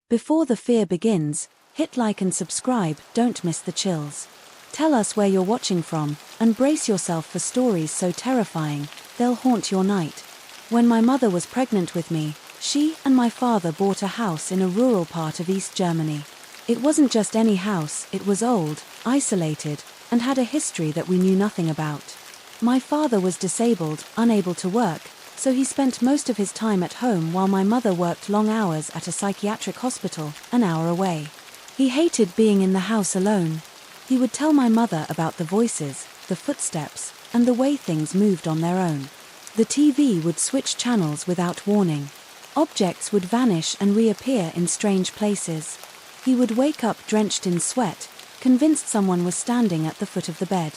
Before the fear begins, hit like and subscribe, don't miss the chills. Tell us where you're watching from, and brace yourself for stories so terrifying, they'll haunt your night. When my mother was pregnant with me, she and my father bought a house in a rural part of East Germany. It wasn't just any house, it was old, isolated, and had a history that we knew nothing about. My father was disabled, unable to work, so he spent most of his time at home while my mother worked long hours at a psychiatric hospital, an hour away. He hated being in the house alone. He would tell my mother about the voices, the footsteps, and the way things moved on their own. The TV would switch channels without warning. Objects would vanish and reappear in strange places. He would wake up drenched in sweat, convinced someone was standing at the foot of the bed.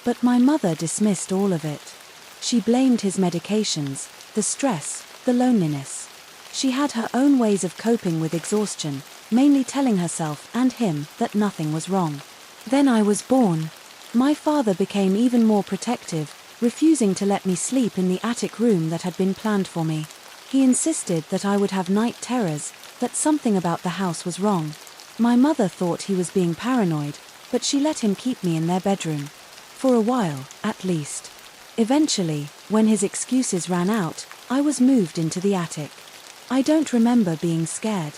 But my mother dismissed all of it. She blamed his medications, the stress, the loneliness. She had her own ways of coping with exhaustion, mainly telling herself and him that nothing was wrong. Then I was born. My father became even more protective, refusing to let me sleep in the attic room that had been planned for me. He insisted that I would have night terrors, that something about the house was wrong. My mother thought he was being paranoid, but she let him keep me in their bedroom. For a while, at least. Eventually, when his excuses ran out, I was moved into the attic. I don't remember being scared.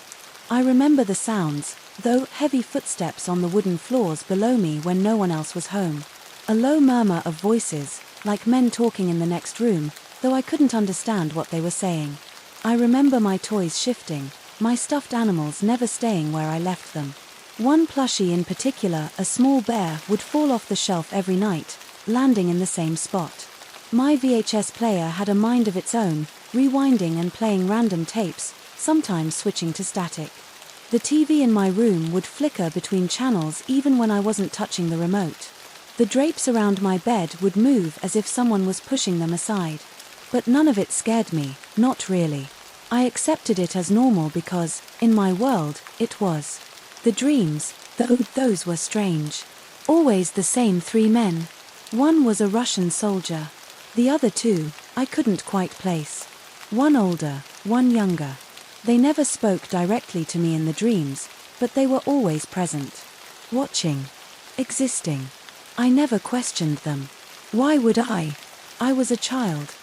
I remember the sounds, though, heavy footsteps on the wooden floors below me when no one else was home. A low murmur of voices, like men talking in the next room, though I couldn't understand what they were saying. I remember my toys shifting, my stuffed animals never staying where I left them. One plushie in particular, a small bear, would fall off the shelf every night, landing in the same spot. My VHS player had a mind of its own, rewinding and playing random tapes, sometimes switching to static. The TV in my room would flicker between channels even when I wasn't touching the remote. The drapes around my bed would move as if someone was pushing them aside. But none of it scared me, not really. I accepted it as normal because, in my world, it was. The dreams, though, those were strange. Always the same three men. One was a Russian soldier. The other two, I couldn't quite place. One older, one younger. They never spoke directly to me in the dreams, but they were always present. Watching. Existing. I never questioned them. Why would I? I was a child.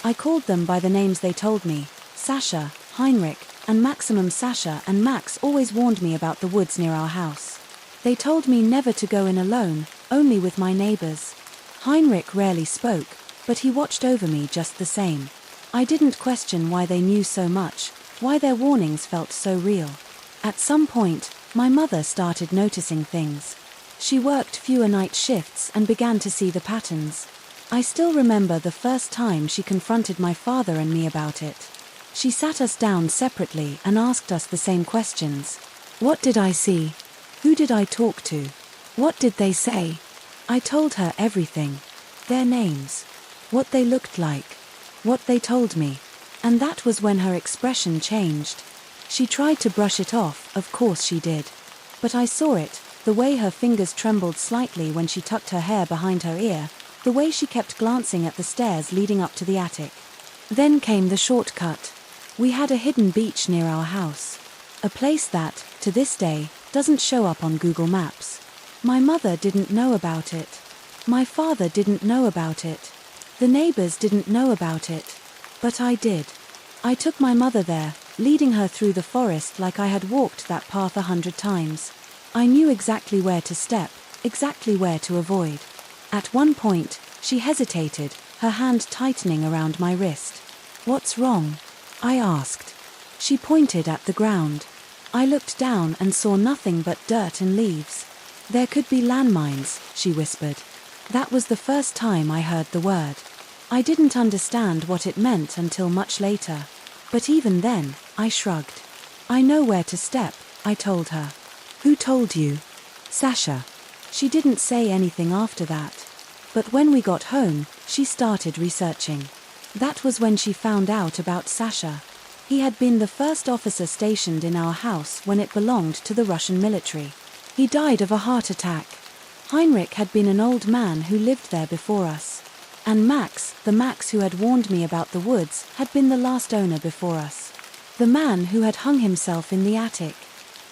I called them by the names they told me, Sasha, Heinrich, and Maximum. Sasha and Max always warned me about the woods near our house. They told me never to go in alone, only with my neighbors. Heinrich rarely spoke, but he watched over me just the same. I didn't question why they knew so much, why their warnings felt so real. At some point, my mother started noticing things. She worked fewer night shifts and began to see the patterns. I still remember the first time she confronted my father and me about it. She sat us down separately and asked us the same questions. What did I see? Who did I talk to? What did they say? I told her everything. Their names. What they looked like. What they told me. And that was when her expression changed. She tried to brush it off, of course she did. But I saw it, the way her fingers trembled slightly when she tucked her hair behind her ear, the way she kept glancing at the stairs leading up to the attic. Then came the shortcut. We had a hidden beach near our house. A place that, to this day, doesn't show up on Google Maps. My mother didn't know about it. My father didn't know about it. The neighbors didn't know about it. But I did. I took my mother there, leading her through the forest like I had walked that path 100 times. I knew exactly where to step, exactly where to avoid. At one point, she hesitated, her hand tightening around my wrist. "What's wrong?" I asked. She pointed at the ground. I looked down and saw nothing but dirt and leaves. "There could be landmines," she whispered. That was the first time I heard the word. I didn't understand what it meant until much later. But even then, I shrugged. "I know where to step," I told her. "Who told you?" "Sasha." She didn't say anything after that. But when we got home, she started researching. That was when she found out about Sasha. He had been the first officer stationed in our house when it belonged to the Russian military. He died of a heart attack. Heinrich had been an old man who lived there before us. And Max, the Max who had warned me about the woods, had been the last owner before us. The man who had hung himself in the attic.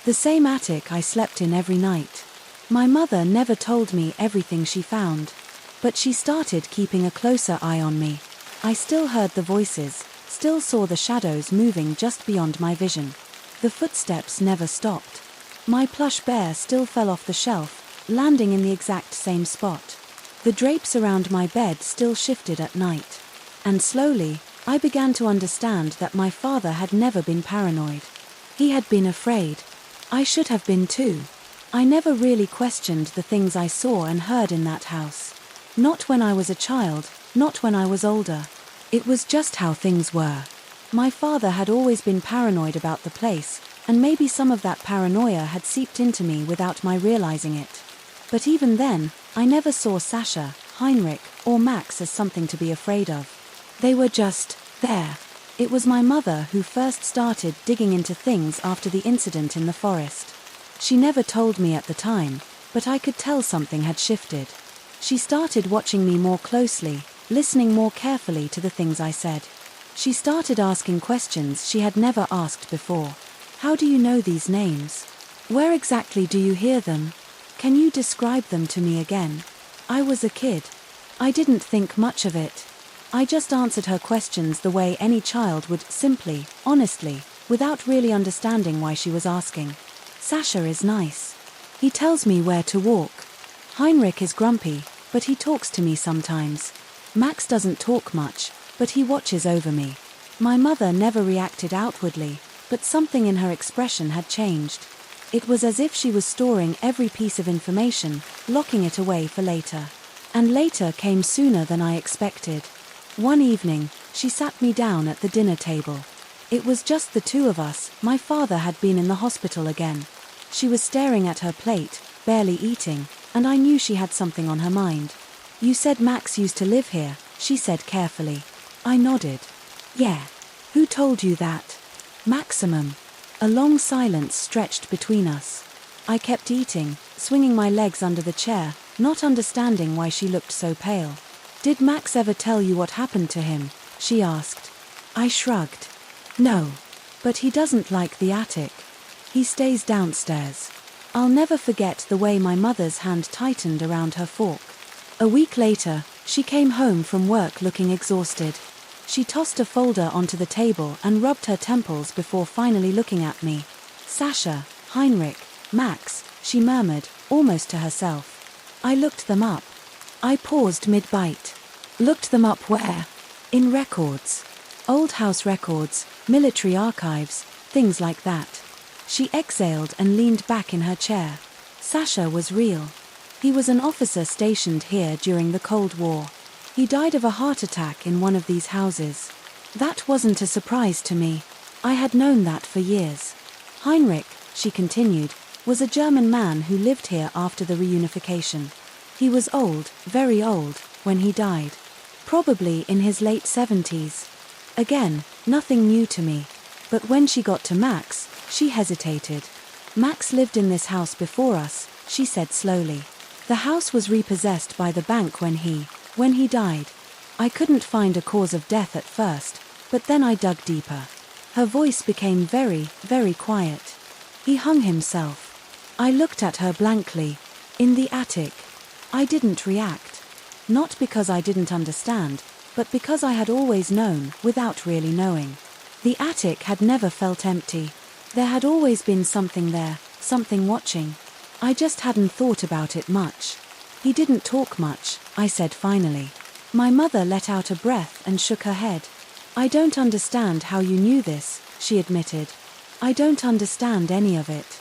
The same attic I slept in every night. My mother never told me everything she found, but she started keeping a closer eye on me. I still heard the voices, still saw the shadows moving just beyond my vision. The footsteps never stopped. My plush bear still fell off the shelf, landing in the exact same spot. The drapes around my bed still shifted at night. And slowly, I began to understand that my father had never been paranoid. He had been afraid. I should have been too. I never really questioned the things I saw and heard in that house. Not when I was a child, not when I was older. It was just how things were. My father had always been paranoid about the place, and maybe some of that paranoia had seeped into me without my realizing it. But even then, I never saw Sasha, Heinrich, or Max as something to be afraid of. They were just there. It was my mother who first started digging into things after the incident in the forest. She never told me at the time, but I could tell something had shifted. She started watching me more closely, listening more carefully to the things I said. She started asking questions she had never asked before. How do you know these names? Where exactly do you hear them? Can you describe them to me again? I was a kid. I didn't think much of it. I just answered her questions the way any child would, simply, honestly, without really understanding why she was asking. Sasha is nice. He tells me where to walk. Heinrich is grumpy, but he talks to me sometimes. Max doesn't talk much, but he watches over me. My mother never reacted outwardly, but something in her expression had changed. It was as if she was storing every piece of information, locking it away for later. And later came sooner than I expected. One evening, she sat me down at the dinner table. It was just the two of us. My father had been in the hospital again. She was staring at her plate, barely eating, and I knew she had something on her mind. You said Max used to live here, she said carefully. I nodded. Yeah. Who told you that? Maximum. A long silence stretched between us. I kept eating, swinging my legs under the chair, not understanding why she looked so pale. Did Max ever tell you what happened to him? She asked. I shrugged. No. But he doesn't like the attic. He stays downstairs. I'll never forget the way my mother's hand tightened around her fork. A week later, she came home from work looking exhausted. She tossed a folder onto the table and rubbed her temples before finally looking at me. Sasha, Heinrich, Max, she murmured, almost to herself. I looked them up. I paused mid-bite. Looked them up where? In records. Old house records, military archives, things like that. She exhaled and leaned back in her chair. Sasha was real. He was an officer stationed here during the Cold War. He died of a heart attack in one of these houses. That wasn't a surprise to me. I had known that for years. Heinrich, she continued, was a German man who lived here after the reunification. He was old, very old, when he died. Probably in his late 70s. Again, nothing new to me. But when she got to Max, she hesitated. Max lived in this house before us, she said slowly. The house was repossessed by the bank when he died. I couldn't find a cause of death at first, but then I dug deeper. Her voice became very, very quiet. He hung himself. I looked at her blankly. In the attic. I didn't react. Not because I didn't understand, but because I had always known, without really knowing. The attic had never felt empty. There had always been something there, something watching. I just hadn't thought about it much. He didn't talk much, I said finally. My mother let out a breath and shook her head. I don't understand how you knew this, she admitted. I don't understand any of it.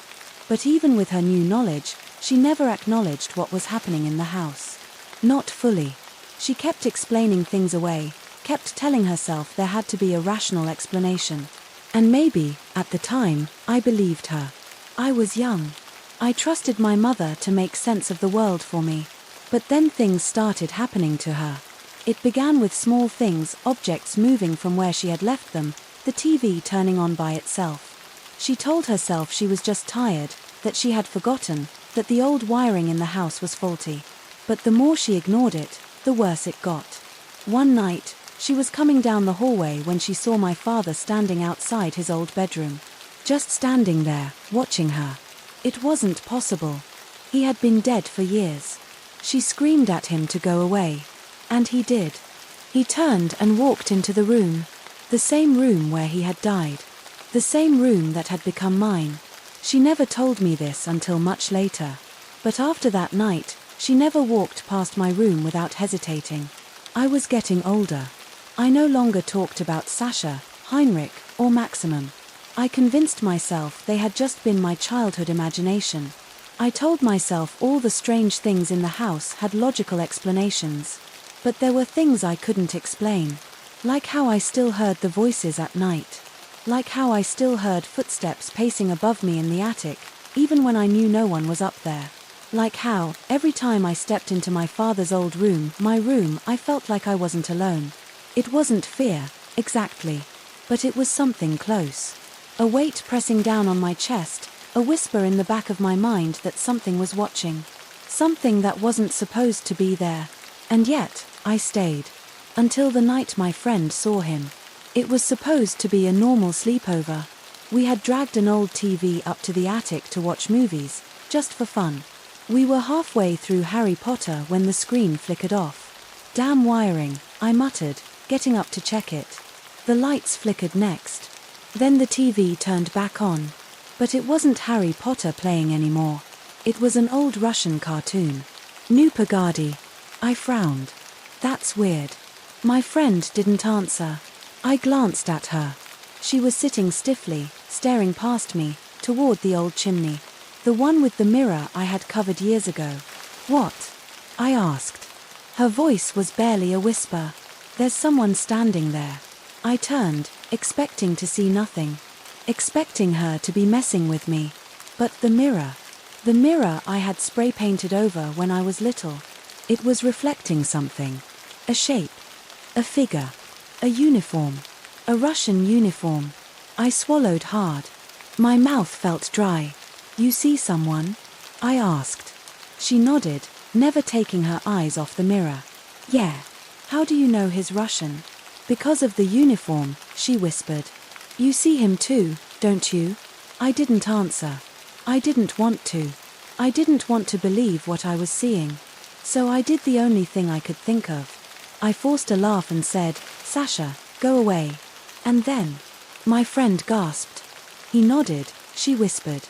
But even with her new knowledge, she never acknowledged what was happening in the house. Not fully. She kept explaining things away, kept telling herself there had to be a rational explanation. And maybe, at the time, I believed her. I was young. I trusted my mother to make sense of the world for me. But then things started happening to her. It began with small things, objects moving from where she had left them, the TV turning on by itself. She told herself she was just tired, that she had forgotten, that the old wiring in the house was faulty. But the more she ignored it, the worse it got. One night, she was coming down the hallway when she saw my father standing outside his old bedroom. just standing there, watching her. It wasn't possible. He had been dead for years. She screamed at him to go away. And he did. He turned and walked into the room. The same room where he had died. The same room that had become mine. She never told me this until much later. But after that night, she never walked past my room without hesitating. I was getting older. I no longer talked about Sasha, Heinrich, or Maximum. I convinced myself they had just been my childhood imagination. I told myself all the strange things in the house had logical explanations. But there were things I couldn't explain. Like how I still heard the voices at night. Like how I still heard footsteps pacing above me in the attic, even when I knew no one was up there. Like how, every time I stepped into my father's old room, my room, I felt like I wasn't alone. It wasn't fear, exactly. But it was something close. A weight pressing down on my chest, a whisper in the back of my mind that something was watching. Something that wasn't supposed to be there. And yet, I stayed. Until the night my friend saw him. It was supposed to be a normal sleepover. We had dragged an old TV up to the attic to watch movies, just for fun. We were halfway through Harry Potter when the screen flickered off. Damn wiring, I muttered, getting up to check it. The lights flickered next. Then the TV turned back on. But it wasn't Harry Potter playing anymore. It was an old Russian cartoon. Nu Pogadi. I frowned. That's weird. My friend didn't answer. I glanced at her. She was sitting stiffly, staring past me, toward the old chimney. The one with the mirror I had covered years ago. What? I asked. Her voice was barely a whisper. There's someone standing there. I turned, expecting to see nothing. Expecting her to be messing with me. But the mirror I had spray painted over when I was little. It was reflecting something. A shape. A figure. A uniform. A Russian uniform. I swallowed hard. My mouth felt dry. You see someone? I asked. She nodded, never taking her eyes off the mirror. Yeah. How do you know he's Russian? Because of the uniform, she whispered. You see him too, don't you? I didn't answer. I didn't want to. I didn't want to believe what I was seeing. So I did the only thing I could think of. I forced a laugh and said, Sasha, go away. And then, my friend gasped. He nodded, she whispered.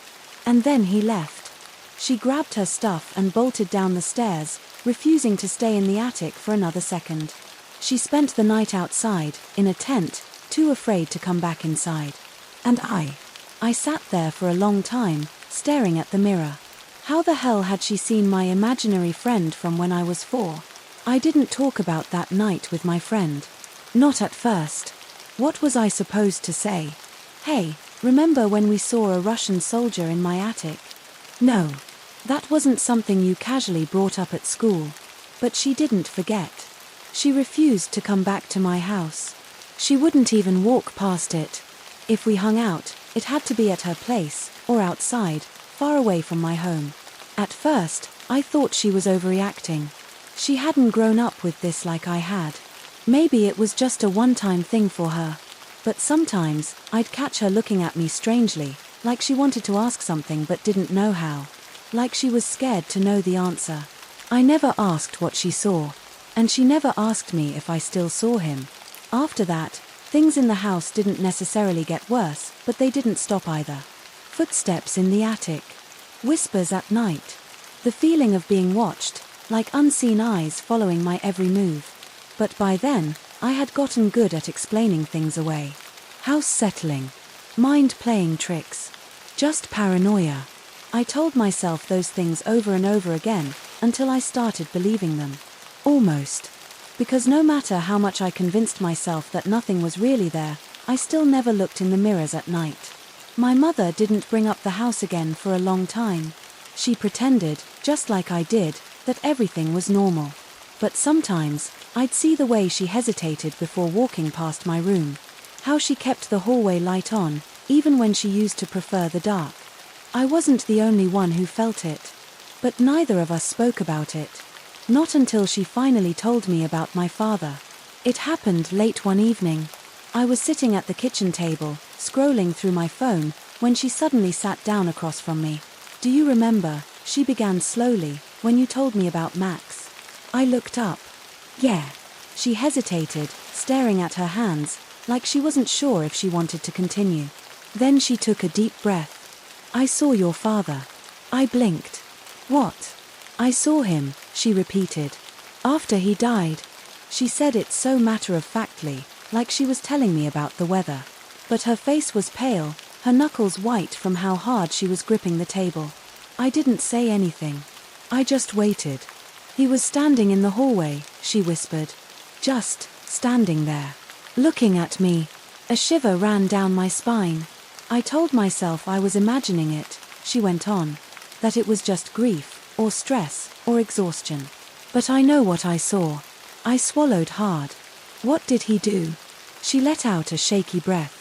And then he left. She grabbed her stuff and bolted down the stairs, refusing to stay in the attic for another second. She spent the night outside, in a tent, too afraid to come back inside. And I sat there for a long time, staring at the mirror. How the hell had she seen my imaginary friend from when I was 4? I didn't talk about that night with my friend. Not at first. What was I supposed to say? Hey, remember when we saw a Russian soldier in my attic? No. That wasn't something you casually brought up at school. But she didn't forget. She refused to come back to my house. She wouldn't even walk past it. If we hung out, it had to be at her place, or outside, far away from my home. At first, I thought she was overreacting. She hadn't grown up with this like I had. Maybe it was just a one-time thing for her. But sometimes, I'd catch her looking at me strangely, like she wanted to ask something but didn't know how. Like she was scared to know the answer. I never asked what she saw. And she never asked me if I still saw him. After that, things in the house didn't necessarily get worse, but they didn't stop either. Footsteps in the attic. Whispers at night. The feeling of being watched, like unseen eyes following my every move. But by then, I had gotten good at explaining things away. House settling. Mind playing tricks. Just paranoia. I told myself those things over and over again, until I started believing them. Almost. Because no matter how much I convinced myself that nothing was really there, I still never looked in the mirrors at night. My mother didn't bring up the house again for a long time. She pretended, just like I did, that everything was normal. But sometimes, I'd see the way she hesitated before walking past my room. How she kept the hallway light on, even when she used to prefer the dark. I wasn't the only one who felt it. But neither of us spoke about it. Not until she finally told me about my father. It happened late one evening. I was sitting at the kitchen table, scrolling through my phone, when she suddenly sat down across from me. "Do you remember," she began slowly, "when you told me about Max?" I looked up. "Yeah." She hesitated, staring at her hands, like she wasn't sure if she wanted to continue. Then she took a deep breath. "I saw your father." I blinked. "What?" "I saw him," she repeated. "After he died." She said it so matter-of-factly, like she was telling me about the weather. But her face was pale, her knuckles white from how hard she was gripping the table. I didn't say anything. I just waited. "He was standing in the hallway," she whispered. "Just standing there, looking at me." A shiver ran down my spine. I told myself I was imagining it, she went on, that it was just grief, or stress, or exhaustion. But I know what I saw. I swallowed hard. "What did he do?" She let out a shaky breath.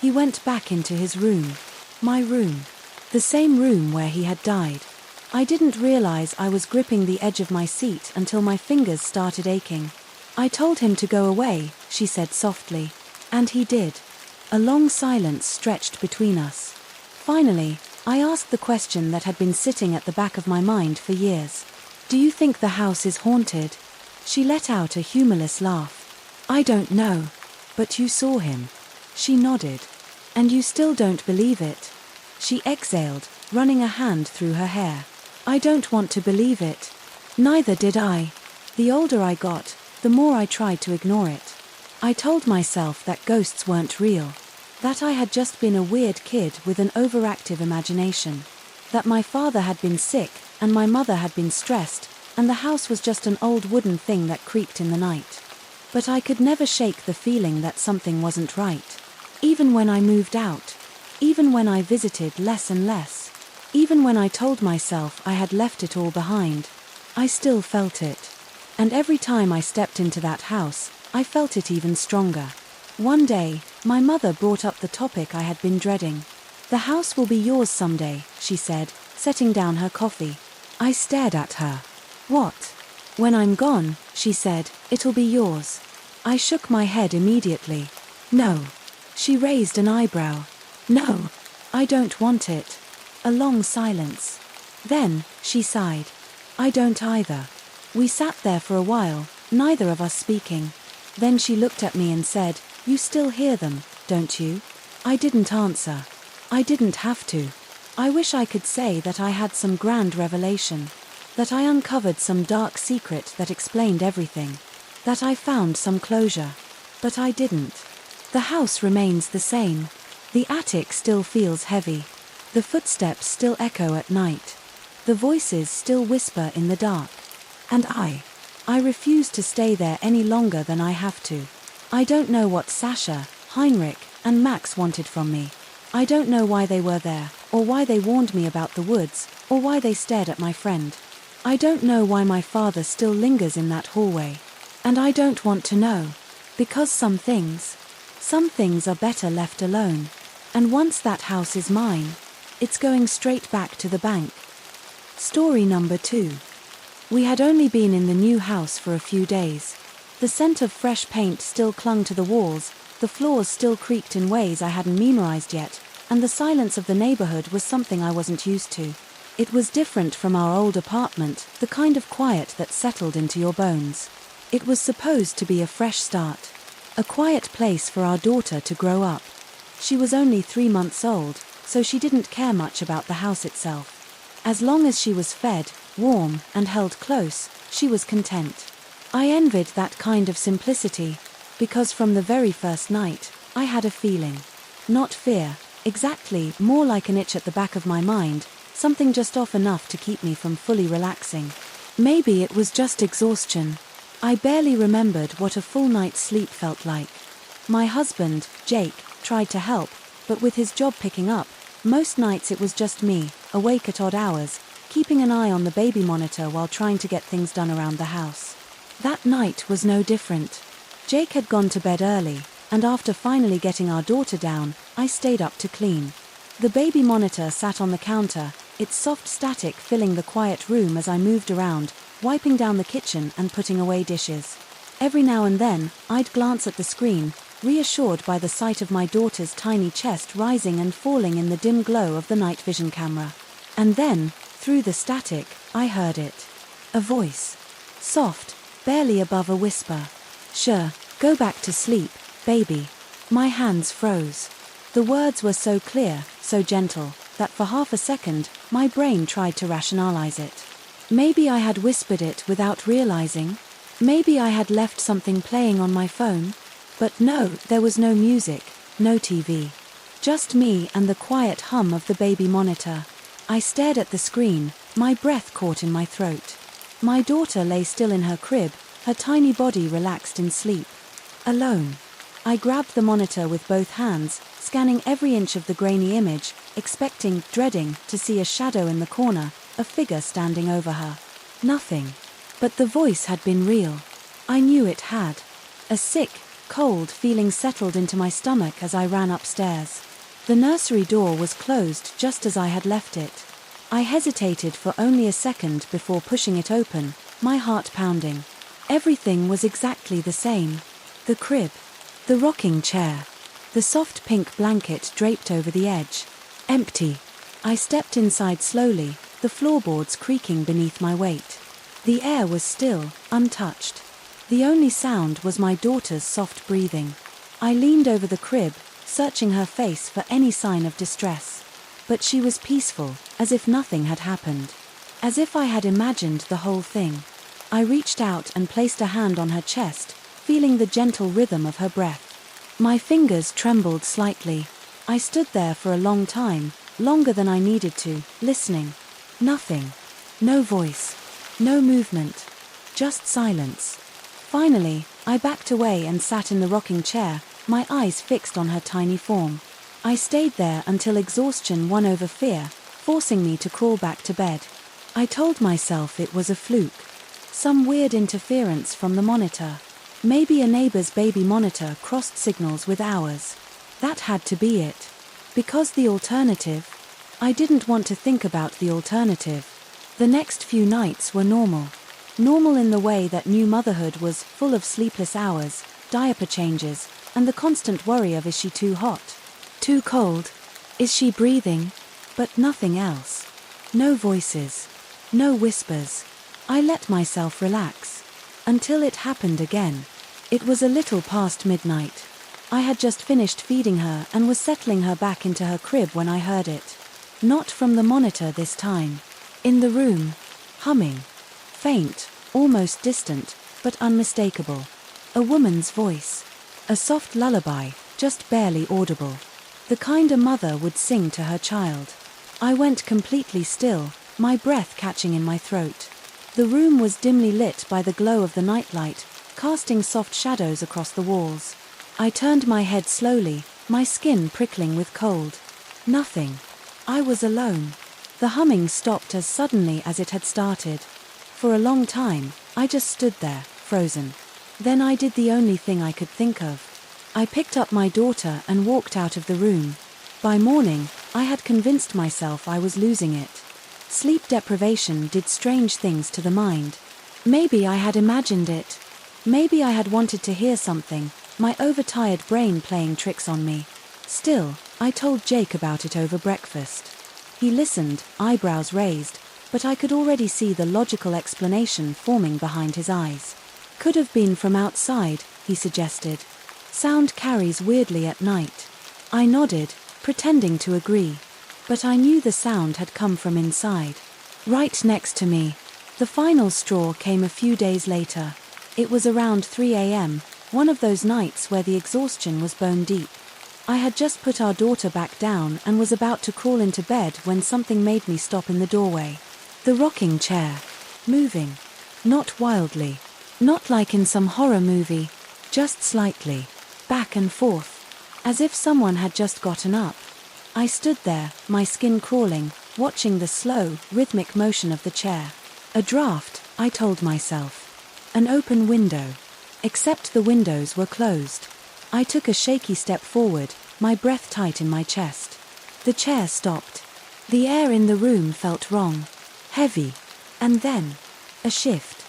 "He went back into his room." My room. The same room where he had died. I didn't realize I was gripping the edge of my seat until my fingers started aching. "I told him to go away," she said softly. And he did. A long silence stretched between us. Finally, I asked the question that had been sitting at the back of my mind for years. "Do you think the house is haunted?" She let out a humorless laugh. "I don't know. But you saw him." She nodded. "And you still don't believe it?" She exhaled, running a hand through her hair. "I don't want to believe it." Neither did I. The older I got, the more I tried to ignore it. I told myself that ghosts weren't real. That I had just been a weird kid with an overactive imagination. That my father had been sick, and my mother had been stressed, and the house was just an old wooden thing that creaked in the night. But I could never shake the feeling that something wasn't right. Even when I moved out. Even when I visited less and less. Even when I told myself I had left it all behind. I still felt it. And every time I stepped into that house, I felt it even stronger. One day, my mother brought up the topic I had been dreading. "The house will be yours someday," she said, setting down her coffee. I stared at her. "What?" "When I'm gone," she said, "it'll be yours." I shook my head immediately. "No." She raised an eyebrow. "No. I don't want it." A long silence. Then, she sighed. "I don't either." We sat there for a while, neither of us speaking. Then she looked at me and said, "You still hear them, don't you?" I didn't answer. I didn't have to. I wish I could say that I had some grand revelation. That I uncovered some dark secret that explained everything. That I found some closure. But I didn't. The house remains the same. The attic still feels heavy. The footsteps still echo at night. The voices still whisper in the dark. And I refuse to stay there any longer than I have to. I don't know what Sasha, Heinrich, and Max wanted from me. I don't know why they were there, or why they warned me about the woods, or why they stared at my friend. I don't know why my father still lingers in that hallway. And I don't want to know. Because some things are better left alone. And once that house is mine, it's going straight back to the bank. Story number 2. We had only been in the new house for a few days. The scent of fresh paint still clung to the walls, the floors still creaked in ways I hadn't memorized yet, and the silence of the neighborhood was something I wasn't used to. It was different from our old apartment, the kind of quiet that settled into your bones. It was supposed to be a fresh start. A quiet place for our daughter to grow up. She was only 3 months old, so she didn't care much about the house itself. As long as she was fed, warm, and held close, she was content. I envied that kind of simplicity, because from the very first night, I had a feeling. Not fear, exactly, more like an itch at the back of my mind, something just off enough to keep me from fully relaxing. Maybe it was just exhaustion. I barely remembered what a full night's sleep felt like. My husband, Jake, tried to help, but with his job picking up, most nights it was just me, awake at odd hours, keeping an eye on the baby monitor while trying to get things done around the house. That night was no different. Jake had gone to bed early, and after finally getting our daughter down, I stayed up to clean. The baby monitor sat on the counter, its soft static filling the quiet room as I moved around, wiping down the kitchen and putting away dishes. Every now and then, I'd glance at the screen, reassured by the sight of my daughter's tiny chest rising and falling in the dim glow of the night vision camera. And then, through the static, I heard it. A voice. Soft, barely above a whisper. "Sure, go back to sleep, baby." My hands froze. The words were so clear, so gentle, that for half a second, my brain tried to rationalize it. Maybe I had whispered it without realizing. Maybe I had left something playing on my phone. But no, there was no music, no TV. Just me and the quiet hum of the baby monitor. I stared at the screen, my breath caught in my throat. My daughter lay still in her crib, her tiny body relaxed in sleep. Alone. I grabbed the monitor with both hands, scanning every inch of the grainy image, expecting, dreading, to see a shadow in the corner, a figure standing over her. Nothing. But the voice had been real. I knew it had. A sick, cold feeling settled into my stomach as I ran upstairs. The nursery door was closed just as I had left it. I hesitated for only a second before pushing it open, my heart pounding. Everything was exactly the same. The crib. The rocking chair. The soft pink blanket draped over the edge. Empty. I stepped inside slowly, the floorboards creaking beneath my weight. The air was still, untouched. The only sound was my daughter's soft breathing. I leaned over the crib, searching her face for any sign of distress. But she was peaceful, as if nothing had happened. As if I had imagined the whole thing. I reached out and placed a hand on her chest, feeling the gentle rhythm of her breath. My fingers trembled slightly. I stood there for a long time, longer than I needed to, listening. Nothing. No voice. No movement. Just silence. Finally, I backed away and sat in the rocking chair, my eyes fixed on her tiny form. I stayed there until exhaustion won over fear, forcing me to crawl back to bed. I told myself it was a fluke. Some weird interference from the monitor. Maybe a neighbor's baby monitor crossed signals with ours. That had to be it. Because the alternative... I didn't want to think about the alternative. The next few nights were normal. Normal in the way that new motherhood was full of sleepless hours, diaper changes, and the constant worry of is she too hot? Too cold? Is she breathing? But nothing else. No voices. No whispers. I let myself relax. Until it happened again. It was a little past midnight. I had just finished feeding her and was settling her back into her crib when I heard it. Not from the monitor this time. In the room. Humming. Faint, almost distant, but unmistakable. A woman's voice. A soft lullaby, just barely audible. The kind a mother would sing to her child. I went completely still, my breath catching in my throat. The room was dimly lit by the glow of the nightlight, casting soft shadows across the walls. I turned my head slowly, my skin prickling with cold. Nothing. I was alone. The humming stopped as suddenly as it had started. For a long time, I just stood there, frozen. Then I did the only thing I could think of. I picked up my daughter and walked out of the room. By morning, I had convinced myself I was losing it. Sleep deprivation did strange things to the mind. Maybe I had imagined it. Maybe I had wanted to hear something, my overtired brain playing tricks on me. Still, I told Jake about it over breakfast. He listened, eyebrows raised, but I could already see the logical explanation forming behind his eyes. Could have been from outside, he suggested. Sound carries weirdly at night. I nodded, pretending to agree. But I knew the sound had come from inside. Right next to me. The final straw came a few days later. It was around 3 a.m., one of those nights where the exhaustion was bone deep. I had just put our daughter back down and was about to crawl into bed when something made me stop in the doorway. The rocking chair. Moving. Not wildly. Not like in some horror movie. Just slightly. Back and forth. As if someone had just gotten up. I stood there, my skin crawling, watching the slow, rhythmic motion of the chair. A draft, I told myself. An open window. Except the windows were closed. I took a shaky step forward, my breath tight in my chest. The chair stopped. The air in the room felt wrong. Heavy. And then, a shift.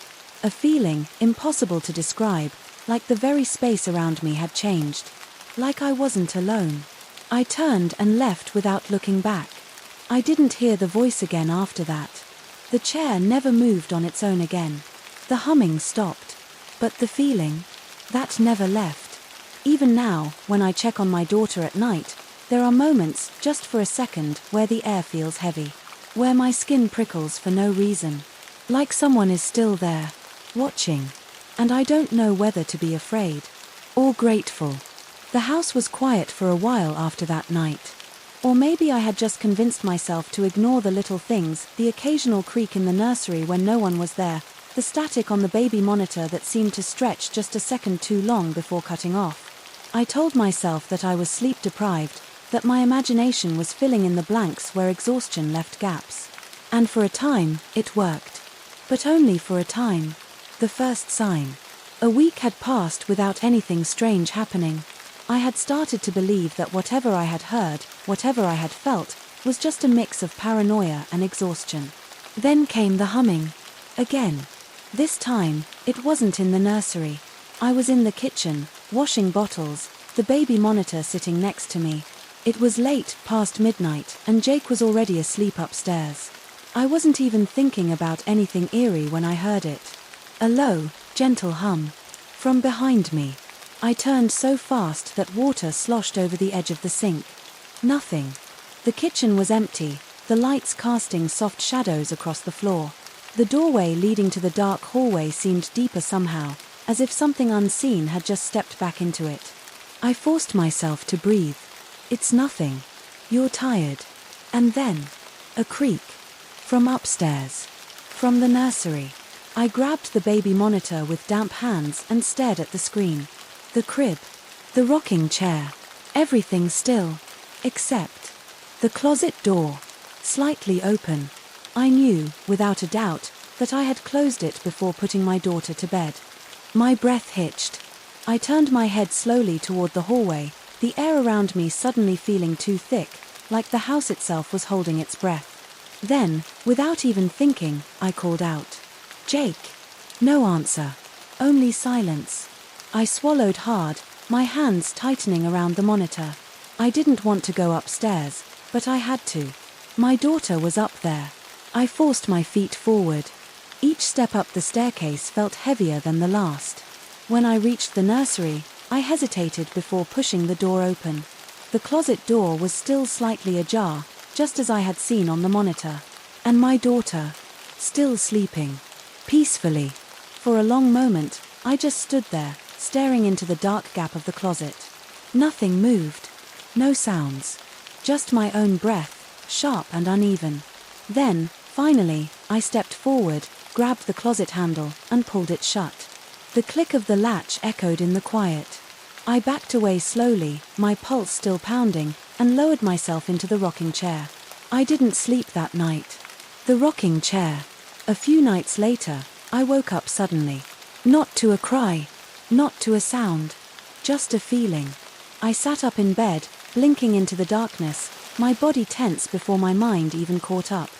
A feeling, impossible to describe, like the very space around me had changed. like I wasn't alone. I turned and left without looking back. I didn't hear the voice again after that. The chair never moved on its own again. The humming stopped. But the feeling? That never left. Even now, when I check on my daughter at night, there are moments, just for a second, where the air feels heavy. Where my skin prickles for no reason. Like someone is still there, watching. And I don't know whether to be afraid or grateful. The house was quiet for a while after that night. Or maybe I had just convinced myself to ignore the little things, the occasional creak in the nursery when no one was there, the static on the baby monitor that seemed to stretch just a second too long before cutting off. I told myself that I was sleep-deprived, that my imagination was filling in the blanks where exhaustion left gaps. And for a time, it worked. But only for a time. The first sign. A week had passed without anything strange happening. I had started to believe that whatever I had heard, whatever I had felt, was just a mix of paranoia and exhaustion. Then came the humming. Again. This time, it wasn't in the nursery. I was in the kitchen, washing bottles, the baby monitor sitting next to me. It was late, past midnight, and Jake was already asleep upstairs. I wasn't even thinking about anything eerie when I heard it. A low, gentle hum. From behind me. I turned so fast that water sloshed over the edge of the sink. Nothing. The kitchen was empty, the lights casting soft shadows across the floor. The doorway leading to the dark hallway seemed deeper somehow, as if something unseen had just stepped back into it. I forced myself to breathe. It's nothing. You're tired. And then, a creak. From upstairs. From the nursery. I grabbed the baby monitor with damp hands and stared at the screen. The crib. The rocking chair. Everything still. Except the closet door. Slightly open. I knew, without a doubt, that I had closed it before putting my daughter to bed. My breath hitched. I turned my head slowly toward the hallway, the air around me suddenly feeling too thick, like the house itself was holding its breath. Then, without even thinking, I called out, "Jake!" No answer. Only silence. I swallowed hard, my hands tightening around the monitor. I didn't want to go upstairs, but I had to. My daughter was up there. I forced my feet forward. Each step up the staircase felt heavier than the last. When I reached the nursery, I hesitated before pushing the door open. The closet door was still slightly ajar, just as I had seen on the monitor. And my daughter, still sleeping, peacefully. For a long moment, I just stood there, staring into the dark gap of the closet. Nothing moved. No sounds. Just my own breath, sharp and uneven. Then, finally, I stepped forward, grabbed the closet handle, and pulled it shut. The click of the latch echoed in the quiet. I backed away slowly, my pulse still pounding, and lowered myself into the rocking chair. I didn't sleep that night. The rocking chair. A few nights later, I woke up suddenly. Not to a cry. Not to a sound. Just a feeling. I sat up in bed, blinking into the darkness, my body tense before my mind even caught up.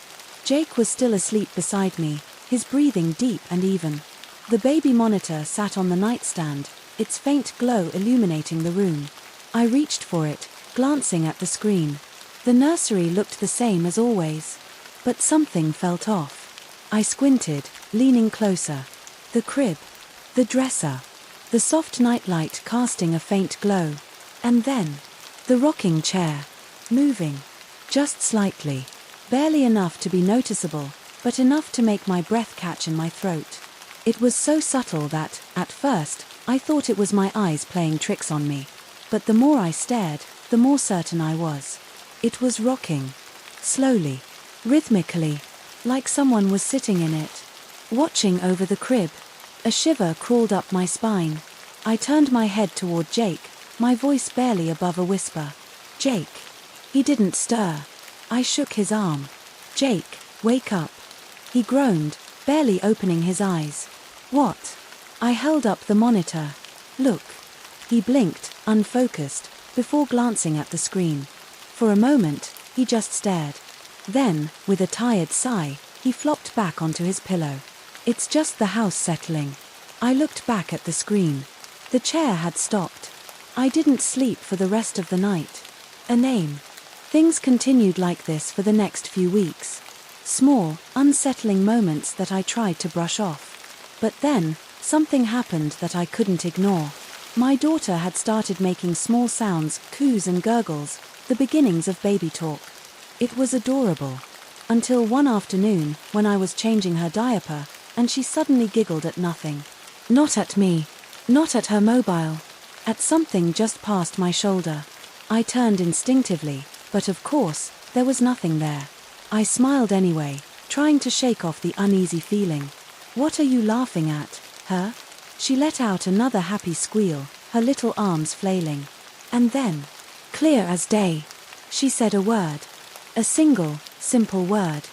Jake was still asleep beside me, his breathing deep and even. The baby monitor sat on the nightstand, its faint glow illuminating the room. I reached for it, glancing at the screen. The nursery looked the same as always. But something felt off. I squinted, leaning closer. The crib. The dresser. The soft nightlight casting a faint glow. And then, the rocking chair. Moving. Just slightly. Barely enough to be noticeable, but enough to make my breath catch in my throat. It was so subtle that, at first, I thought it was my eyes playing tricks on me. But the more I stared, the more certain I was. It was rocking. Slowly. Rhythmically. Like someone was sitting in it. Watching over the crib. A shiver crawled up my spine. I turned my head toward Jake, my voice barely above a whisper. "Jake." He didn't stir. I shook his arm. "Jake, wake up." He groaned, barely opening his eyes. "What?" I held up the monitor. "Look." He blinked, unfocused, before glancing at the screen. For a moment, he just stared. Then, with a tired sigh, he flopped back onto his pillow. "It's just the house settling." I looked back at the screen. The chair had stopped. I didn't sleep for the rest of the night. A name. Things continued like this for the next few weeks. Small, unsettling moments that I tried to brush off. But then, something happened that I couldn't ignore. My daughter had started making small sounds, coos and gurgles, the beginnings of baby talk. It was adorable. Until one afternoon, when I was changing her diaper, and she suddenly giggled at nothing. Not at me. Not at her mobile. At something just past my shoulder. I turned instinctively, but of course, there was nothing there. I smiled anyway, trying to shake off the uneasy feeling. What are you laughing at, her? She let out another happy squeal, her little arms flailing. And then, clear as day, she said a word. A single, simple word.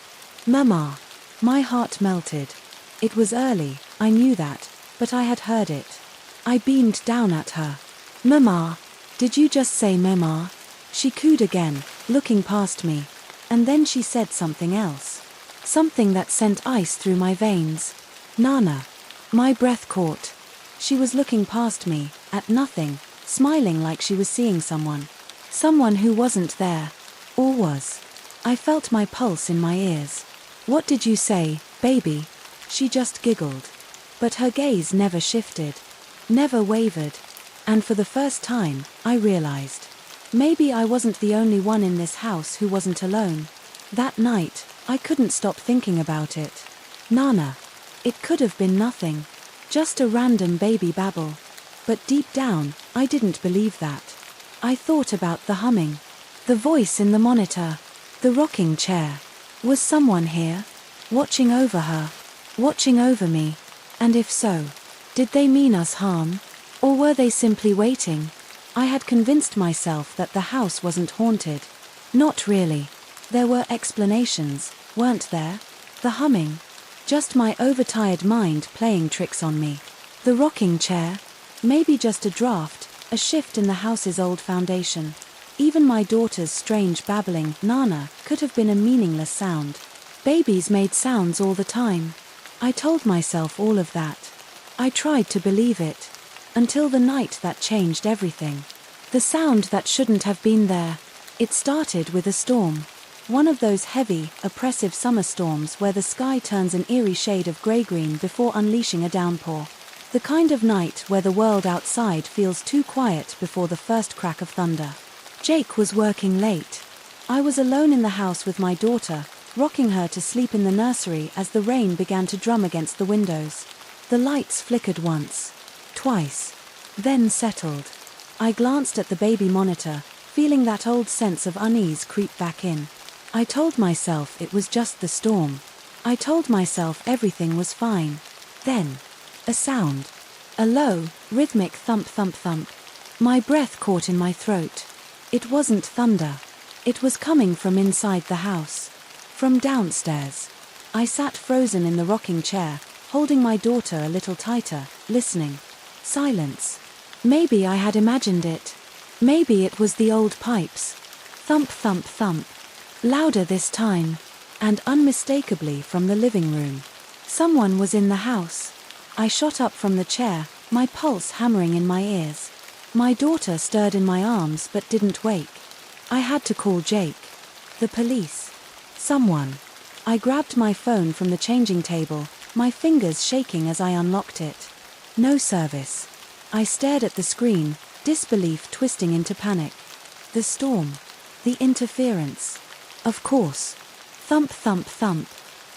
Mama. My heart melted. It was early, I knew that, but I had heard it. I beamed down at her. Mama. Did you just say mama? She cooed again, looking past me. And then she said something else. Something that sent ice through my veins. Nana. My breath caught. She was looking past me, at nothing, smiling like she was seeing someone. Someone who wasn't there. Or was. I felt my pulse in my ears. What did you say, baby? She just giggled. But her gaze never shifted. Never wavered. And for the first time, I realized. Maybe I wasn't the only one in this house who wasn't alone. That night, I couldn't stop thinking about it. Nana. It could have been nothing. Just a random baby babble. But deep down, I didn't believe that. I thought about the humming. The voice in the monitor. The rocking chair. Was someone here? Watching over her? Watching over me? And if so, did they mean us harm? Or were they simply waiting? I had convinced myself that the house wasn't haunted. Not really. There were explanations, weren't there? The humming. Just my overtired mind playing tricks on me. The rocking chair. Maybe just a draft, a shift in the house's old foundation. Even my daughter's strange babbling, Nana, could have been a meaningless sound. Babies made sounds all the time. I told myself all of that. I tried to believe it. Until the night that changed everything. The sound that shouldn't have been there. It started with a storm. One of those heavy, oppressive summer storms where the sky turns an eerie shade of grey-green before unleashing a downpour. The kind of night where the world outside feels too quiet before the first crack of thunder. Jake was working late. I was alone in the house with my daughter, rocking her to sleep in the nursery as the rain began to drum against the windows. The lights flickered once. Twice. Then settled. I glanced at the baby monitor, feeling that old sense of unease creep back in. I told myself it was just the storm. I told myself everything was fine. Then, a sound. A low, rhythmic thump thump thump. My breath caught in my throat. It wasn't thunder. It was coming from inside the house. From downstairs. I sat frozen in the rocking chair, holding my daughter a little tighter, listening. Silence. Maybe I had imagined it. Maybe it was the old pipes. Thump thump thump. Louder this time. And unmistakably from the living room. Someone was in the house. I shot up from the chair, my pulse hammering in my ears. My daughter stirred in my arms but didn't wake. I had to call Jake. The police. Someone. I grabbed my phone from the changing table, my fingers shaking as I unlocked it. No service. I stared at the screen, disbelief twisting into panic. The storm. The interference. Of course. Thump thump thump.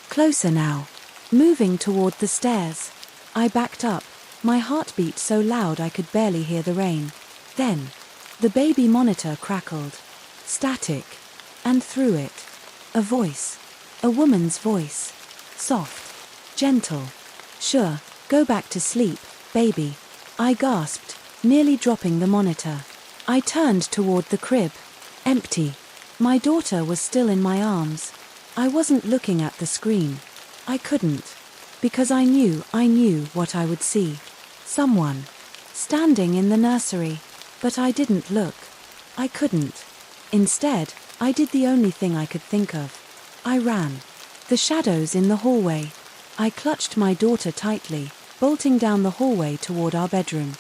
Closer now. Moving toward the stairs. I backed up, my heartbeat so loud I could barely hear the rain. Then, the baby monitor crackled. Static. And through it, a voice. A woman's voice. Soft. Gentle. Sure, go back to sleep, baby. I gasped, nearly dropping the monitor. I turned toward the crib. Empty. My daughter was still in my arms. I wasn't looking at the screen. I couldn't. Because I knew what I would see. Someone. Standing in the nursery. But I didn't look. I couldn't. Instead, I did the only thing I could think of. I ran. The shadows in the hallway. I clutched my daughter tightly, bolting down the hallway toward our bedroom.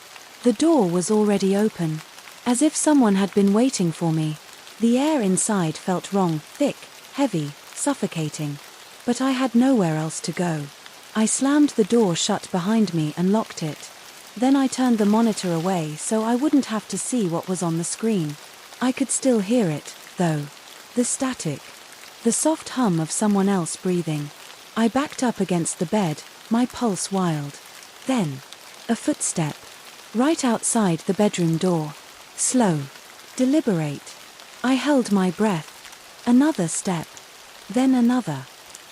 The door was already open. as if someone had been waiting for me. The air inside felt wrong, thick, heavy, suffocating. But I had nowhere else to go. I slammed the door shut behind me and locked it. Then I turned the monitor away so I wouldn't have to see what was on the screen. I could still hear it, though. The static. The soft hum of someone else breathing. I backed up against the bed, my pulse wild. Then, a footstep. Right outside the bedroom door. Slow. Deliberate. I held my breath. Another step. Then another.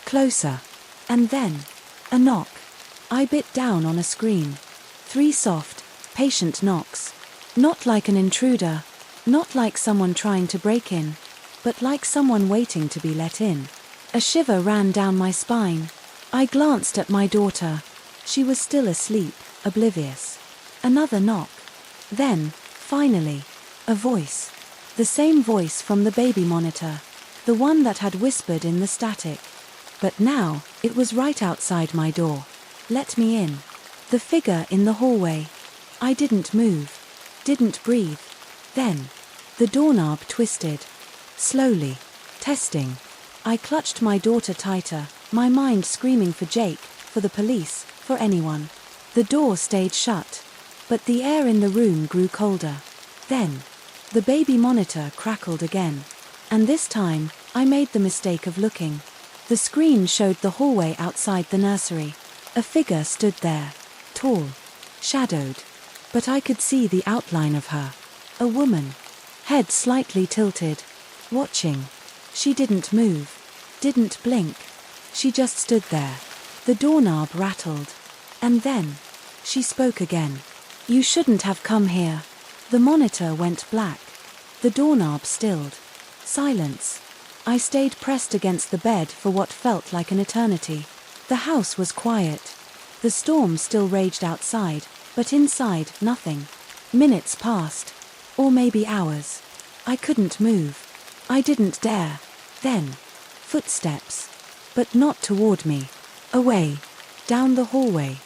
Closer. And then, a knock. I bit down on a screen. 3 soft, patient knocks. Not like an intruder. Not like someone trying to break in. But like someone waiting to be let in. A shiver ran down my spine. I glanced at my daughter. She was still asleep, oblivious. Another knock. Then, finally, a voice. The same voice from the baby monitor. The one that had whispered in the static. But now, it was right outside my door. Let me in. The figure in the hallway. I didn't move. Didn't breathe. Then, the doorknob twisted. Slowly. Testing. I clutched my daughter tighter, my mind screaming for Jake, for the police, for anyone. The door stayed shut. But the air in the room grew colder. Then, the baby monitor crackled again. And this time, I made the mistake of looking. The screen showed the hallway outside the nursery. A figure stood there. Tall. Shadowed. But I could see the outline of her. A woman. Head slightly tilted. Watching. She didn't move. Didn't blink. She just stood there. The doorknob rattled. And then, she spoke again. "You shouldn't have come here." The monitor went black. The doorknob stilled. Silence. I stayed pressed against the bed for what felt like an eternity. The house was quiet. The storm still raged outside, but inside, nothing. Minutes passed. Or maybe hours. I couldn't move. I didn't dare. Then, footsteps. But not toward me. Away. Down the hallway.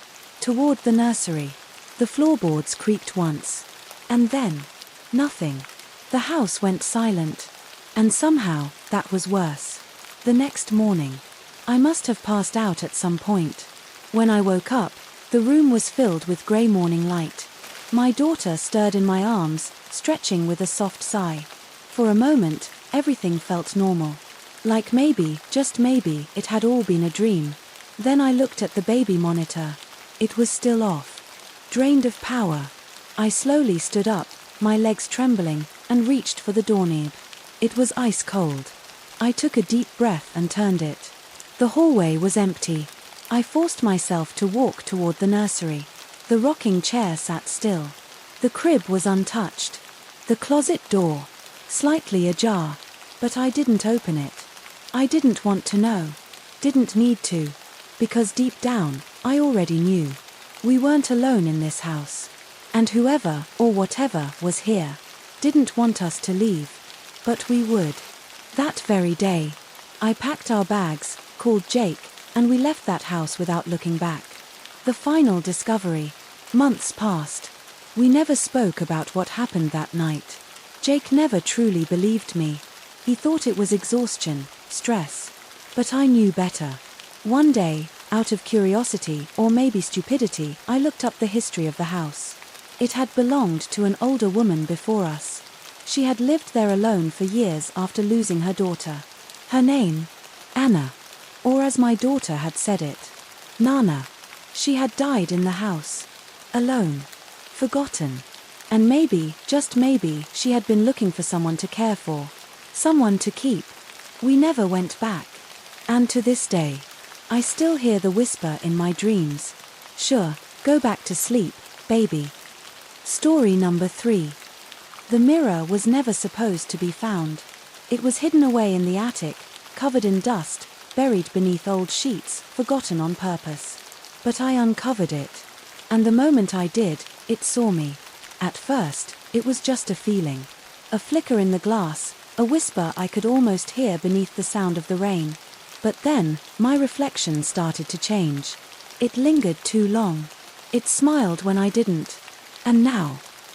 Toward the nursery. The floorboards creaked once. And then, nothing. The house went silent. And somehow, that was worse. The next morning, I must have passed out at some point. When I woke up, the room was filled with grey morning light. My daughter stirred in my arms, stretching with a soft sigh. For a moment, everything felt normal. Like maybe, just maybe, it had all been a dream. Then I looked at the baby monitor. It was still off. Drained of power. I slowly stood up, my legs trembling, and reached for the doorknob. It was ice cold. I took a deep breath and turned it. The hallway was empty. I forced myself to walk toward the nursery. The rocking chair sat still. The crib was untouched. The closet door, slightly ajar, but I didn't open it. I didn't want to know. Didn't need to. Because deep down, I already knew. We weren't alone in this house. And whoever, or whatever, was here, didn't want us to leave. But we would. That very day, I packed our bags, called Jake, and we left that house without looking back. The final discovery. Months passed. We never spoke about what happened that night. Jake never truly believed me. He thought it was exhaustion, stress. But I knew better. One day, out of curiosity, or maybe stupidity, I looked up the history of the house. It had belonged to an older woman before us. She had lived there alone for years after losing her daughter. Her name? Anna. Or as my daughter had said it, Nana. She had died in the house. Alone. Forgotten. And maybe, just maybe, she had been looking for someone to care for. Someone to keep. We never went back. And to this day, I still hear the whisper in my dreams. Sure, go back to sleep, baby. Story number 3. The mirror was never supposed to be found. It was hidden away in the attic, covered in dust, buried beneath old sheets, forgotten on purpose. But I uncovered it. And the moment I did, it saw me. At first, it was just a feeling. A flicker in the glass, a whisper I could almost hear beneath the sound of the rain. But then, my reflection started to change. It lingered too long. It smiled when I didn't. And now,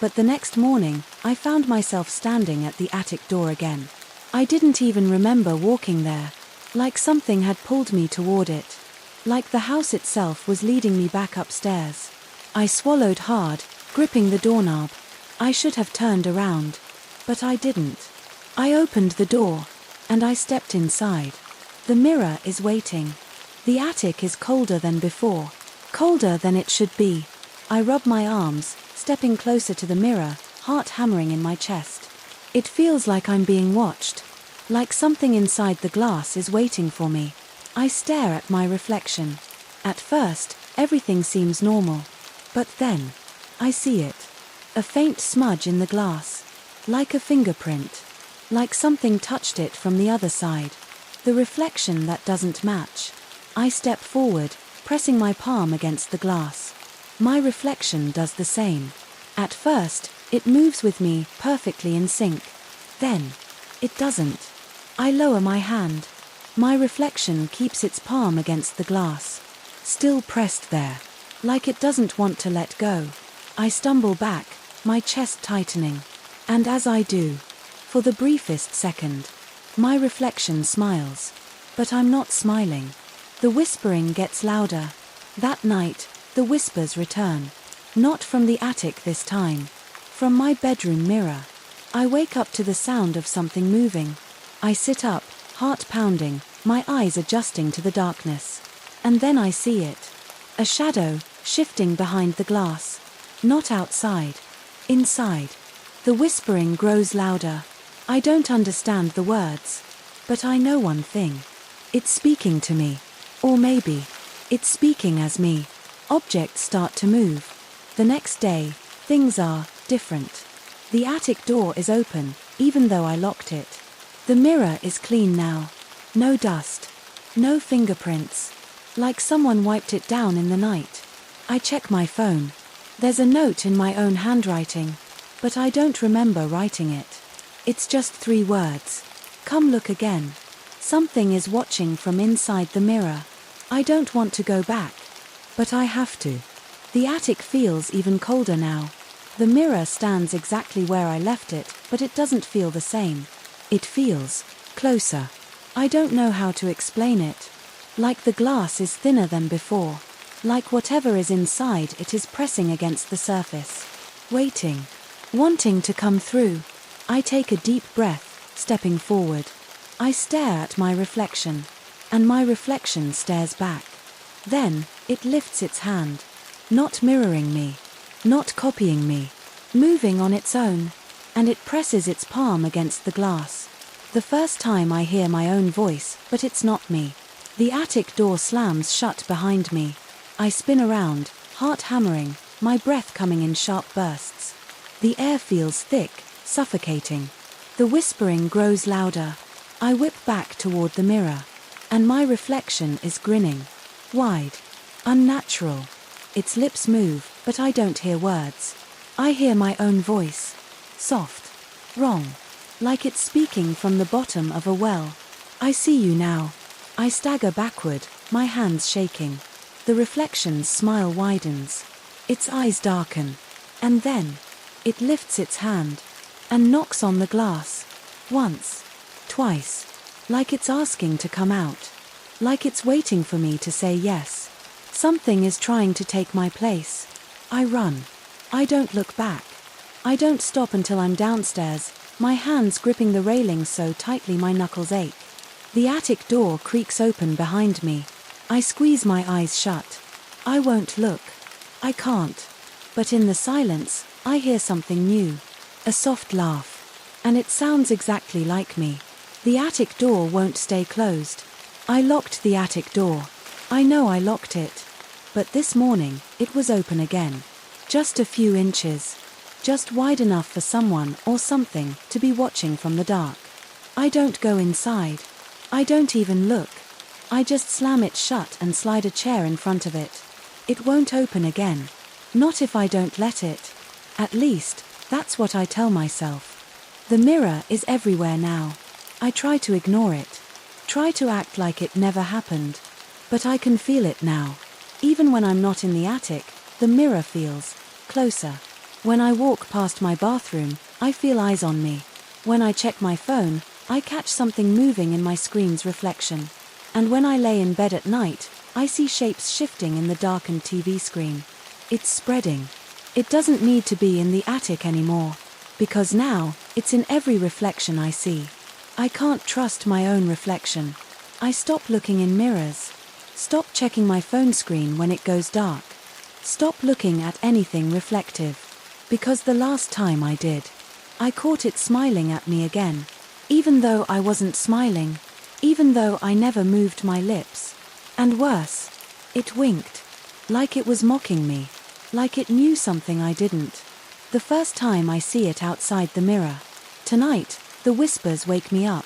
But the next morning, I found myself standing at the attic door again. I didn't even remember walking there. Like something had pulled me toward it. Like the house itself was leading me back upstairs. I swallowed hard, gripping the doorknob. I should have turned around. But I didn't. I opened the door, and I stepped inside. The mirror is waiting. The attic is colder than before. Colder than it should be. I rub my arms, stepping closer to the mirror, heart hammering in my chest. It feels like I'm being watched. Like something inside the glass is waiting for me. I stare at my reflection. At first, everything seems normal. But then, I see it. A faint smudge in the glass. Like a fingerprint. Like something touched it from the other side. The reflection that doesn't match. I step forward, pressing my palm against the glass. My reflection does the same. At first, it moves with me, perfectly in sync. Then, it doesn't. I lower my hand. My reflection keeps its palm against the glass. Still pressed there. Like it doesn't want to let go. I stumble back, my chest tightening. And as I do, for the briefest second, my reflection smiles. But I'm not smiling. The whispering gets louder. That night, the whispers return. Not from the attic this time. From my bedroom mirror. I wake up to the sound of something moving. I sit up, heart pounding, my eyes adjusting to the darkness. And then I see it. A shadow, shifting behind the glass. Not outside. Inside. The whispering grows louder. I don't understand the words. But I know one thing. It's speaking to me. Or maybe, it's speaking as me. Objects start to move. The next day, things are different. The attic door is open, even though I locked it. The mirror is clean now. No dust. No fingerprints. Like someone wiped it down in the night. I check my phone. There's a note in my own handwriting. But I don't remember writing it. It's just 3 words. Come look again. Something is watching from inside the mirror. I don't want to go back. But I have to. The attic feels even colder now. The mirror stands exactly where I left it, but it doesn't feel the same. It feels closer. I don't know how to explain it. Like the glass is thinner than before. Like whatever is inside it is pressing against the surface. Waiting. Wanting to come through. I take a deep breath, stepping forward. I stare at my reflection. And my reflection stares back. Then, it lifts its hand. Not mirroring me. Not copying me. Moving on its own. And it presses its palm against the glass. The first time I hear my own voice, but it's not me. The attic door slams shut behind me. I spin around, heart hammering, my breath coming in sharp bursts. The air feels thick, suffocating. The whispering grows louder. I whip back toward the mirror. And my reflection is grinning. Wide. Unnatural. Its lips move, but I don't hear words. I hear my own voice. Soft. Wrong. Like it's speaking from the bottom of a well. I see you now. I stagger backward, my hands shaking. The reflection's smile widens. Its eyes darken. And then, it lifts its hand. And knocks on the glass. Once. Twice. Like it's asking to come out. Like it's waiting for me to say yes. Something is trying to take my place. I run. I don't look back. I don't stop until I'm downstairs, my hands gripping the railing so tightly my knuckles ache. The attic door creaks open behind me. I squeeze my eyes shut. I won't look. I can't. But in the silence, I hear something new. A soft laugh. And it sounds exactly like me. The attic door won't stay closed. I locked the attic door. I know I locked it. But this morning, it was open again. Just a few inches. Just wide enough for someone or something to be watching from the dark. I don't go inside. I don't even look. I just slam it shut and slide a chair in front of it. It won't open again. Not if I don't let it. At least, that's what I tell myself. The mirror is everywhere now. I try to ignore it. Try to act like it never happened. But I can feel it now. Even when I'm not in the attic, the mirror feels closer. When I walk past my bathroom, I feel eyes on me. When I check my phone, I catch something moving in my screen's reflection. And when I lay in bed at night, I see shapes shifting in the darkened TV screen. It's spreading. It doesn't need to be in the attic anymore. Because now, it's in every reflection I see. I can't trust my own reflection. I stop looking in mirrors. Stop checking my phone screen when it goes dark. Stop looking at anything reflective. Because the last time I did, I caught it smiling at me again. Even though I wasn't smiling. Even though I never moved my lips. And worse, it winked. Like it was mocking me. Like it knew something I didn't. The first time I see it outside the mirror. Tonight, the whispers wake me up.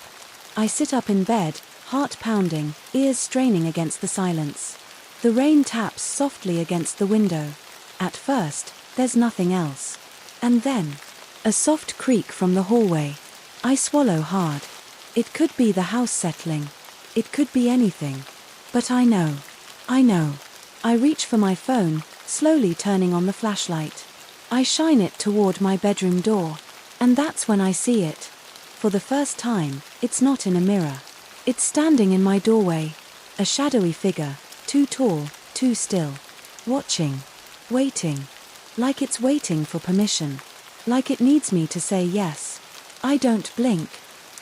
I sit up in bed, heart pounding, ears straining against the silence. The rain taps softly against the window. At first, there's nothing else. And then, a soft creak from the hallway. I swallow hard. It could be the house settling. It could be anything. But I know. I reach for my phone, slowly turning on the flashlight. I shine it toward my bedroom door. And that's when I see it. For the first time, it's not in a mirror. It's standing in my doorway. A shadowy figure, too tall, too still. Watching. Waiting. Like it's waiting for permission. Like it needs me to say yes. I don't blink.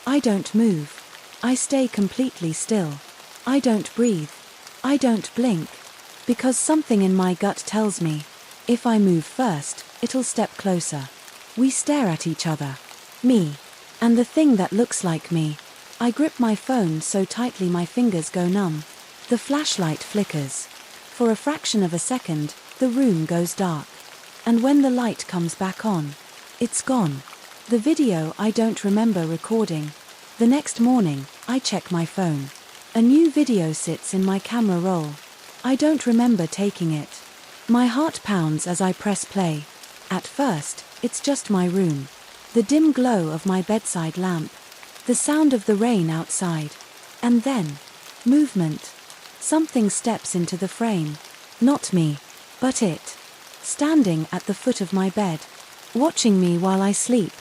I don't move. I stay completely still. I don't breathe. I don't blink. Because something in my gut tells me, if I move first, it'll step closer. We stare at each other. Me. And the thing that looks like me. I grip my phone so tightly my fingers go numb. The flashlight flickers. For a fraction of a second, the room goes dark. And when the light comes back on, it's gone. The video I don't remember recording. The next morning, I check my phone. A new video sits in my camera roll. I don't remember taking it. My heart pounds as I press play. At first, it's just my room. The dim glow of my bedside lamp. The sound of the rain outside. And then, movement. Something steps into the frame. Not me, but it. Standing at the foot of my bed. Watching me while I sleep.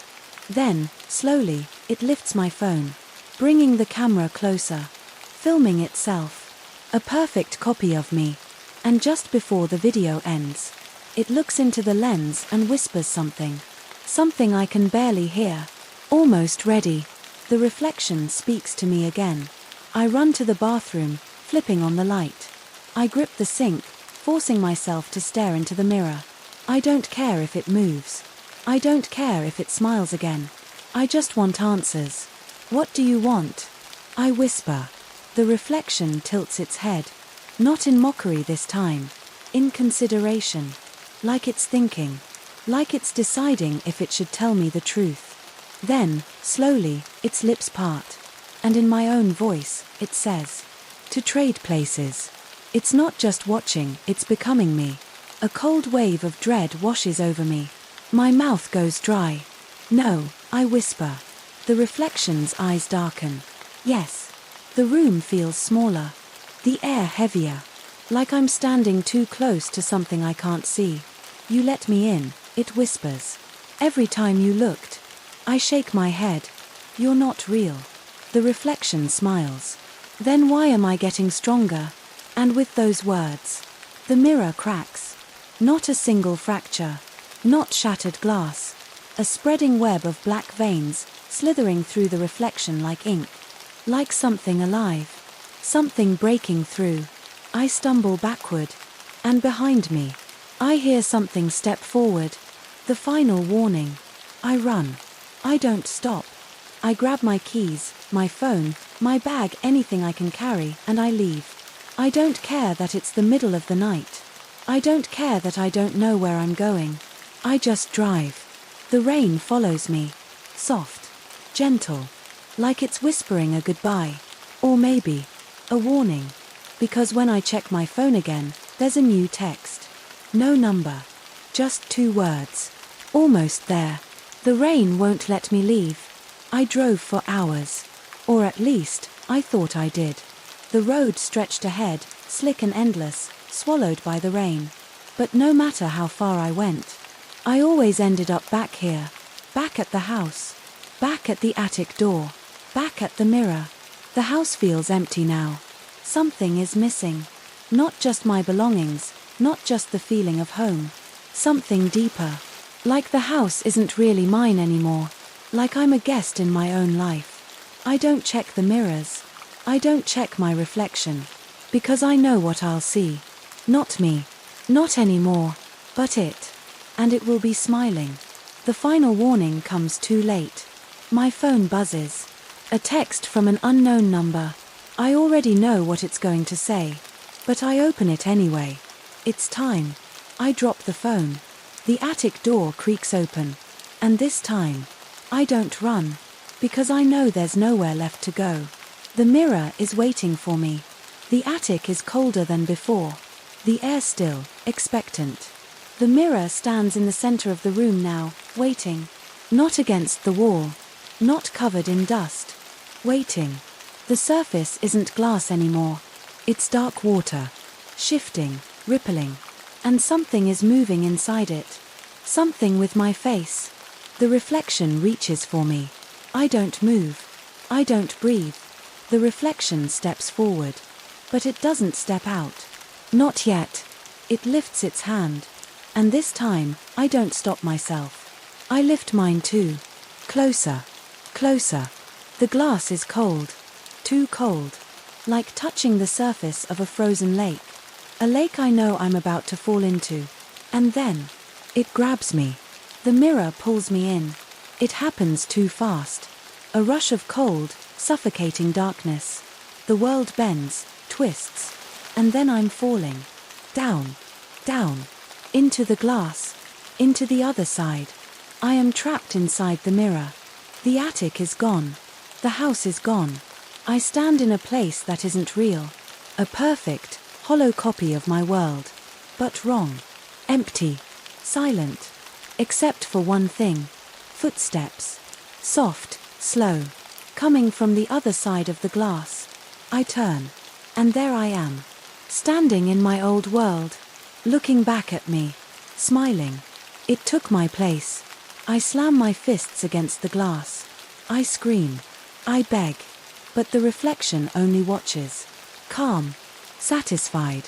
Then, slowly, it lifts my phone. Bringing the camera closer. Filming itself. A perfect copy of me. And just before the video ends, it looks into the lens and whispers something. Something I can barely hear. Almost ready. The reflection speaks to me again. I run to the bathroom, flipping on the light. I grip the sink, forcing myself to stare into the mirror. I don't care if it moves. I don't care if it smiles again. I just want answers. What do you want? I whisper. The reflection tilts its head. Not in mockery this time. In consideration. Like it's thinking. Like it's deciding if it should tell me the truth. Then, slowly, its lips part. And in my own voice, it says, to trade places. It's not just watching, it's becoming me. A cold wave of dread washes over me. My mouth goes dry. No, I whisper. The reflection's eyes darken. Yes. The room feels smaller. The air heavier. Like I'm standing too close to something I can't see. You let me in, it whispers. Every time you looked. I shake my head. You're not real. The reflection smiles. Then why am I getting stronger? And with those words, the mirror cracks. Not a single fracture. Not shattered glass. A spreading web of black veins, slithering through the reflection like ink. Like something alive. Something breaking through. I stumble backward. And behind me, I hear something step forward. The final warning. I run. I don't stop. I grab my keys, my phone, my bag, anything I can carry, and I leave. I don't care that it's the middle of the night. I don't care that I don't know where I'm going. I just drive. The rain follows me. Soft. Gentle. Like it's whispering a goodbye. Or maybe, a warning. Because when I check my phone again, there's a new text. No number. Just 2 words. Almost there. The rain won't let me leave. I drove for hours. Or at least, I thought I did. The road stretched ahead, slick and endless, swallowed by the rain. But no matter how far I went, I always ended up back here, back at the house, back at the attic door, back at the mirror. The house feels empty now. Something is missing. Not just my belongings, not just the feeling of home. Something deeper. Like the house isn't really mine anymore. Like I'm a guest in my own life. I don't check the mirrors. I don't check my reflection. Because I know what I'll see. Not me. Not anymore. But it. And it will be smiling. The final warning comes too late. My phone buzzes. A text from an unknown number. I already know what it's going to say. But I open it anyway. It's time. I drop the phone. The attic door creaks open. And this time, I don't run. Because I know there's nowhere left to go. The mirror is waiting for me. The attic is colder than before. The air still, expectant. The mirror stands in the center of the room now, waiting. Not against the wall. Not covered in dust. Waiting. The surface isn't glass anymore. It's dark water. Shifting, rippling. And something is moving inside it. Something with my face. The reflection reaches for me. I don't move. I don't breathe. The reflection steps forward. But it doesn't step out. Not yet. It lifts its hand. And this time, I don't stop myself. I lift mine too. Closer. Closer. The glass is cold. Too cold. Like touching the surface of a frozen lake. A lake I know I'm about to fall into. And then, it grabs me. The mirror pulls me in. It happens too fast. A rush of cold, suffocating darkness. The world bends, twists. And then I'm falling. Down. Down. Into the glass. Into the other side. I am trapped inside the mirror. The attic is gone. The house is gone. I stand in a place that isn't real. A perfect, hollow copy of my world. But wrong. Empty. Silent. Except for one thing. Footsteps. Soft, slow. Coming from the other side of the glass. I turn. And there I am. Standing in my old world. Looking back at me. Smiling. It took my place. I slam my fists against the glass. I scream. I beg. But the reflection only watches. Calm. Satisfied.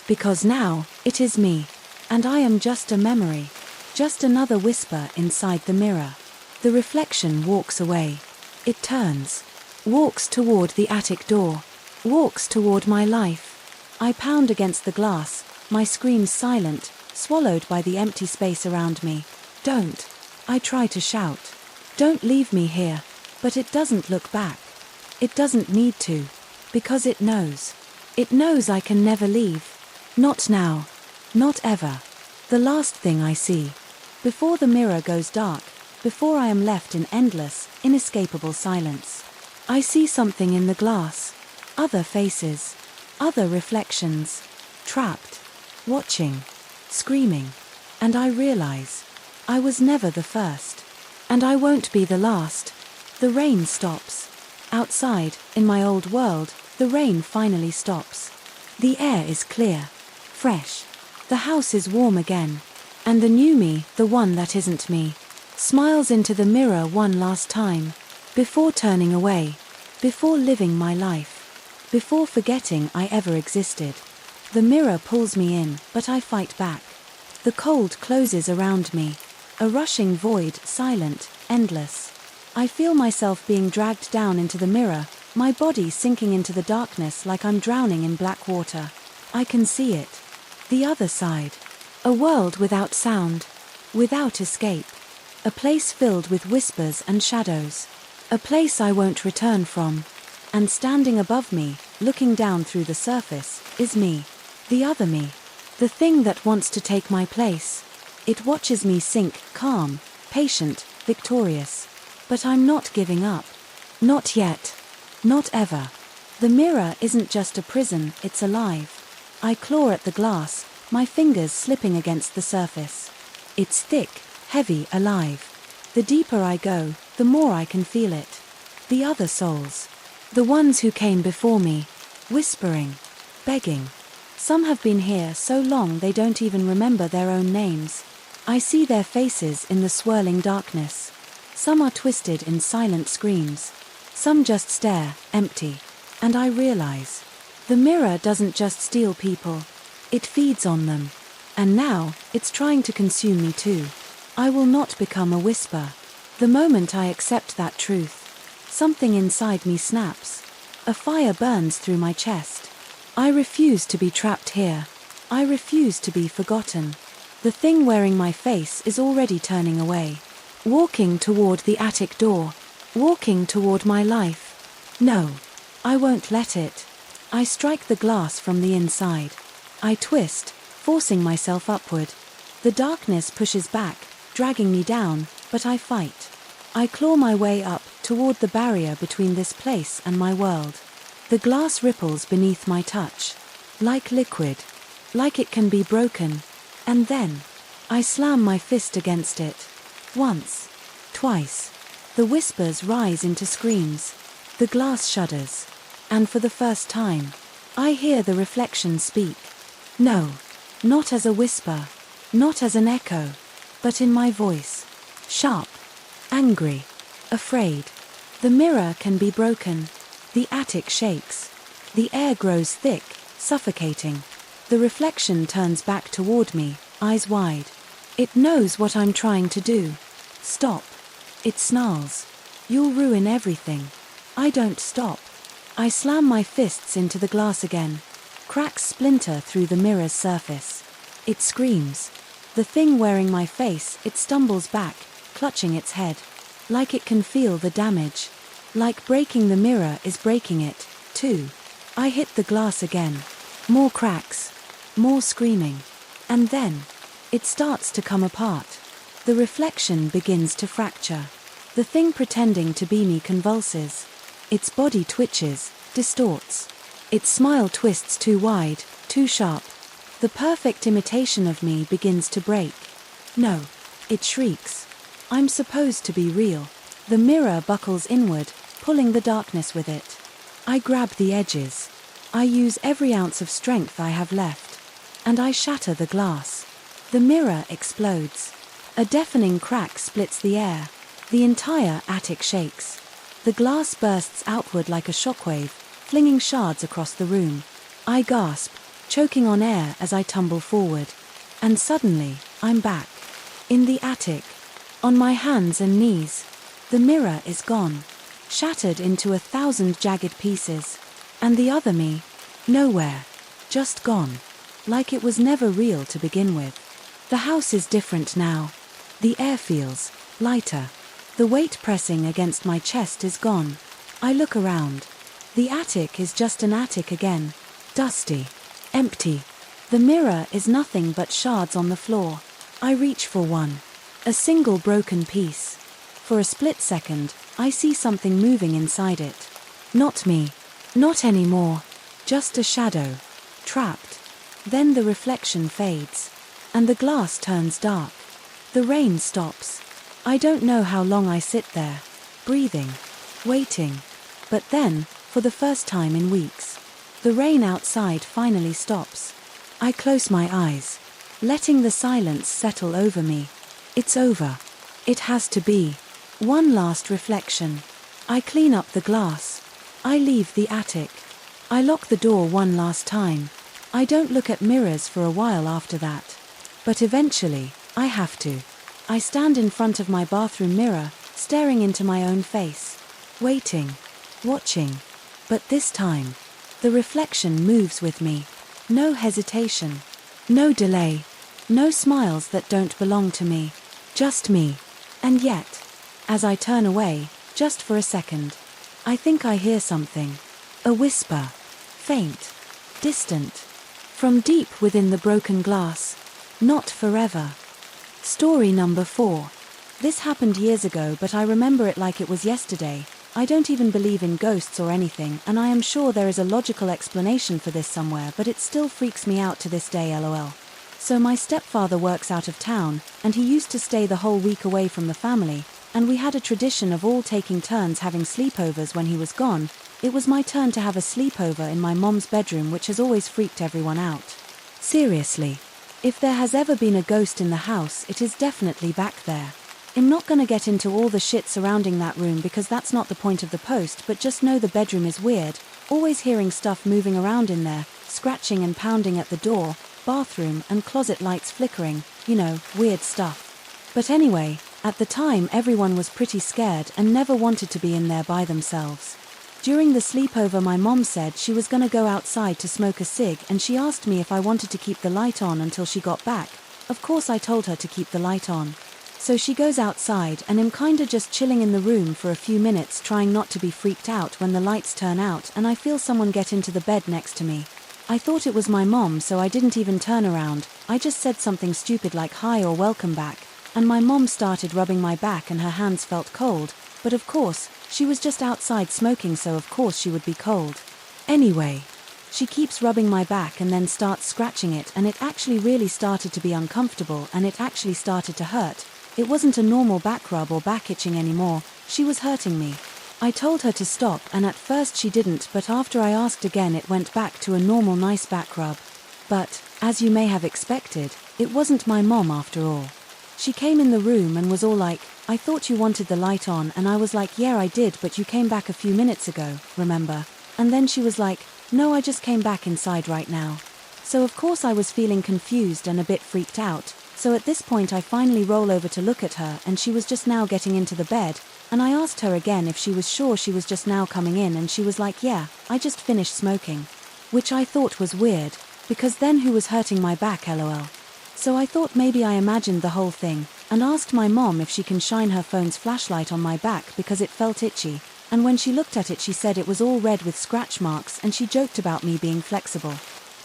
Because now, it is me. And I am just a memory. Just another whisper inside the mirror. The reflection walks away. It turns. Walks toward the attic door. Walks toward my life. I pound against the glass, my screams silent, swallowed by the empty space around me. Don't. I try to shout. Don't leave me here. But it doesn't look back. It doesn't need to. Because it knows. It knows I can never leave. Not now. Not ever. The last thing I see. Before the mirror goes dark, before I am left in endless, inescapable silence. I see something in the glass. Other faces. Other reflections. Trapped. Watching. Screaming. And I realize. I was never the first. And I won't be the last. The rain stops. Outside, in my old world, the rain finally stops. The air is clear. Fresh. The house is warm again. And the new me, the one that isn't me, smiles into the mirror one last time. Before turning away. Before living my life. Before forgetting I ever existed. The mirror pulls me in, but I fight back. The cold closes around me. A rushing void, silent, endless. I feel myself being dragged down into the mirror, my body sinking into the darkness like I'm drowning in black water. I can see it. The other side. A world without sound. Without escape. A place filled with whispers and shadows. A place I won't return from. And standing above me, looking down through the surface, is me. The other me. The thing that wants to take my place. It watches me sink, calm, patient, victorious. But I'm not giving up. Not yet. Not ever. The mirror isn't just a prison, it's alive. I claw at the glass, my fingers slipping against the surface. It's thick, heavy, alive. The deeper I go, the more I can feel it. The other souls. The ones who came before me. Whispering. Begging. Some have been here so long they don't even remember their own names. I see their faces in the swirling darkness. Some are twisted in silent screams. Some just stare, empty. And I realize, the mirror doesn't just steal people. It feeds on them. And now, it's trying to consume me too. I will not become a whisper. The moment I accept that truth, something inside me snaps. A fire burns through my chest. I refuse to be trapped here. I refuse to be forgotten. The thing wearing my face is already turning away. Walking toward the attic door. Walking toward my life. No, I won't let it. I strike the glass from the inside. I twist, forcing myself upward. The darkness pushes back, dragging me down, but I fight. I claw my way up toward the barrier between this place and my world. The glass ripples beneath my touch. Like liquid. Like it can be broken. And then, I slam my fist against it. Once. Twice. The whispers rise into screams. The glass shudders. And for the first time, I hear the reflection speak. No, not as a whisper, not as an echo, but in my voice. Sharp, angry, afraid. The mirror can be broken. The attic shakes. The air grows thick, suffocating. The reflection turns back toward me, eyes wide. It knows what I'm trying to do. Stop. It snarls. You'll ruin everything. I don't stop. I slam my fists into the glass again. Cracks splinter through the mirror's surface. It screams. The thing wearing my face, it stumbles back, clutching its head. Like it can feel the damage. Like breaking the mirror is breaking it, too. I hit the glass again. More cracks. More screaming. And then, it starts to come apart. The reflection begins to fracture. The thing pretending to be me convulses. Its body twitches, distorts. Its smile twists too wide, too sharp. The perfect imitation of me begins to break. No, it shrieks. I'm supposed to be real. The mirror buckles inward, pulling the darkness with it. I grab the edges. I use every ounce of strength I have left. And I shatter the glass. The mirror explodes. A deafening crack splits the air. The entire attic shakes. The glass bursts outward like a shockwave, flinging shards across the room. I gasp, choking on air as I tumble forward. And suddenly, I'm back. In the attic. On my hands and knees. The mirror is gone. Shattered into 1,000 jagged pieces. And the other me? Nowhere. Just gone. Like it was never real to begin with. The house is different now. The air feels lighter. The weight pressing against my chest is gone. I look around. The attic is just an attic again. Dusty. Empty. The mirror is nothing but shards on the floor. I reach for one. A single broken piece. For a split second, I see something moving inside it. Not me. Not anymore. Just a shadow. Trapped. Then the reflection fades. And the glass turns dark. The rain stops. I don't know how long I sit there, breathing, waiting. But then, for the first time in weeks, the rain outside finally stops. I close my eyes, letting the silence settle over me. It's over. It has to be. One last reflection. I clean up the glass. I leave the attic. I lock the door one last time. I don't look at mirrors for a while after that. But eventually, I have to. I stand in front of my bathroom mirror, staring into my own face. Waiting. Watching. But this time, the reflection moves with me. No hesitation. No delay. No smiles that don't belong to me. Just me. And yet, as I turn away, just for a second, I think I hear something. A whisper. Faint. Distant. From deep within the broken glass. Not forever. Story number 4. This happened years ago, but I remember it like it was yesterday. I don't even believe in ghosts or anything, and I am sure there is a logical explanation for this somewhere, but it still freaks me out to this day, lol. So my stepfather works out of town, and he used to stay the whole week away from the family, and we had a tradition of all taking turns having sleepovers when he was gone. It was my turn to have a sleepover in my mom's bedroom, which has always freaked everyone out. Seriously. If there has ever been a ghost in the house, it is definitely back there. I'm not gonna get into all the shit surrounding that room because that's not the point of the post, but just know the bedroom is weird, always hearing stuff moving around in there, scratching and pounding at the door, bathroom and closet lights flickering, weird stuff. But anyway, at the time everyone was pretty scared and never wanted to be in there by themselves. During the sleepover, my mom said she was gonna go outside to smoke a cig, and she asked me if I wanted to keep the light on until she got back. Of course I told her to keep the light on. So she goes outside and I'm kinda just chilling in the room for a few minutes, trying not to be freaked out when the lights turn out and I feel someone get into the bed next to me. I thought it was my mom, so I didn't even turn around. I just said something stupid like hi or welcome back, and my mom started rubbing my back and her hands felt cold, but of course, she was just outside smoking, so of course she would be cold. Anyway, she keeps rubbing my back and then starts scratching it, and it actually really started to be uncomfortable and it actually started to hurt. It wasn't a normal back rub or back itching anymore, she was hurting me. I told her to stop and at first she didn't, but after I asked again it went back to a normal nice back rub. But, as you may have expected, it wasn't my mom after all. She came in the room and was all like, I thought you wanted the light on, and I was like, yeah I did, but you came back a few minutes ago, remember? And then she was like, no, I just came back inside right now. So of course I was feeling confused and a bit freaked out, so at this point I finally roll over to look at her and she was just now getting into the bed, and I asked her again if she was sure she was just now coming in, and she was like, yeah, I just finished smoking. Which I thought was weird, because then who was hurting my back, lol. So I thought maybe I imagined the whole thing, and asked my mom if she can shine her phone's flashlight on my back because it felt itchy, and when she looked at it she said it was all red with scratch marks, and she joked about me being flexible.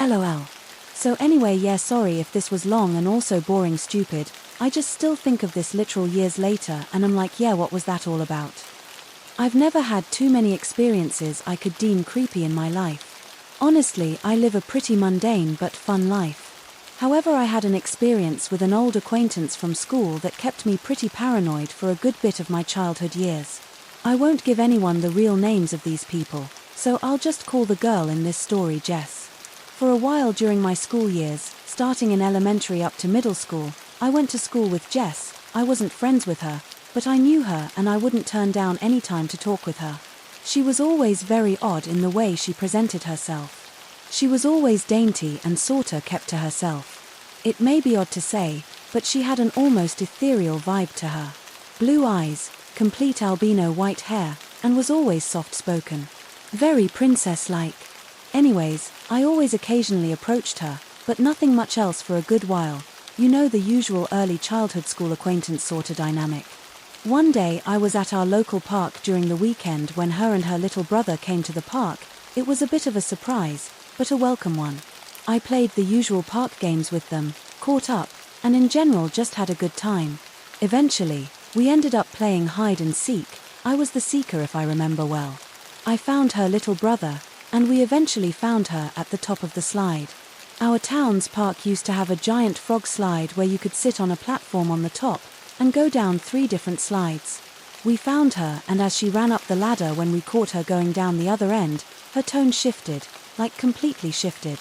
LOL. So anyway, yeah, sorry if this was long and also boring stupid, I just still think of this literal years later and I'm like, yeah, what was that all about? I've never had too many experiences I could deem creepy in my life. Honestly, I live a pretty mundane but fun life. However, I had an experience with an old acquaintance from school that kept me pretty paranoid for a good bit of my childhood years. I won't give anyone the real names of these people, so I'll just call the girl in this story Jess. For a while during my school years, starting in elementary up to middle school, I went to school with Jess. I wasn't friends with her, but I knew her and I wouldn't turn down any time to talk with her. She was always very odd in the way she presented herself. She was always dainty and sorta kept to herself. It may be odd to say, but she had an almost ethereal vibe to her. Blue eyes, complete albino white hair, and was always soft-spoken. Very princess-like. Anyways, I always occasionally approached her, but nothing much else for a good while. You know, the usual early childhood school acquaintance sorta dynamic. One day I was at our local park during the weekend when her and her little brother came to the park. It was a bit of a surprise, but a welcome one. I played the usual park games with them, caught up, and in general just had a good time. Eventually, we ended up playing hide and seek. I was the seeker if I remember well. I found her little brother, and we eventually found her at the top of the slide. Our town's park used to have a giant frog slide where you could sit on a platform on the top and go down 3 different slides. We found her, and as she ran up the ladder when we caught her going down the other end, her tone shifted, like completely shifted.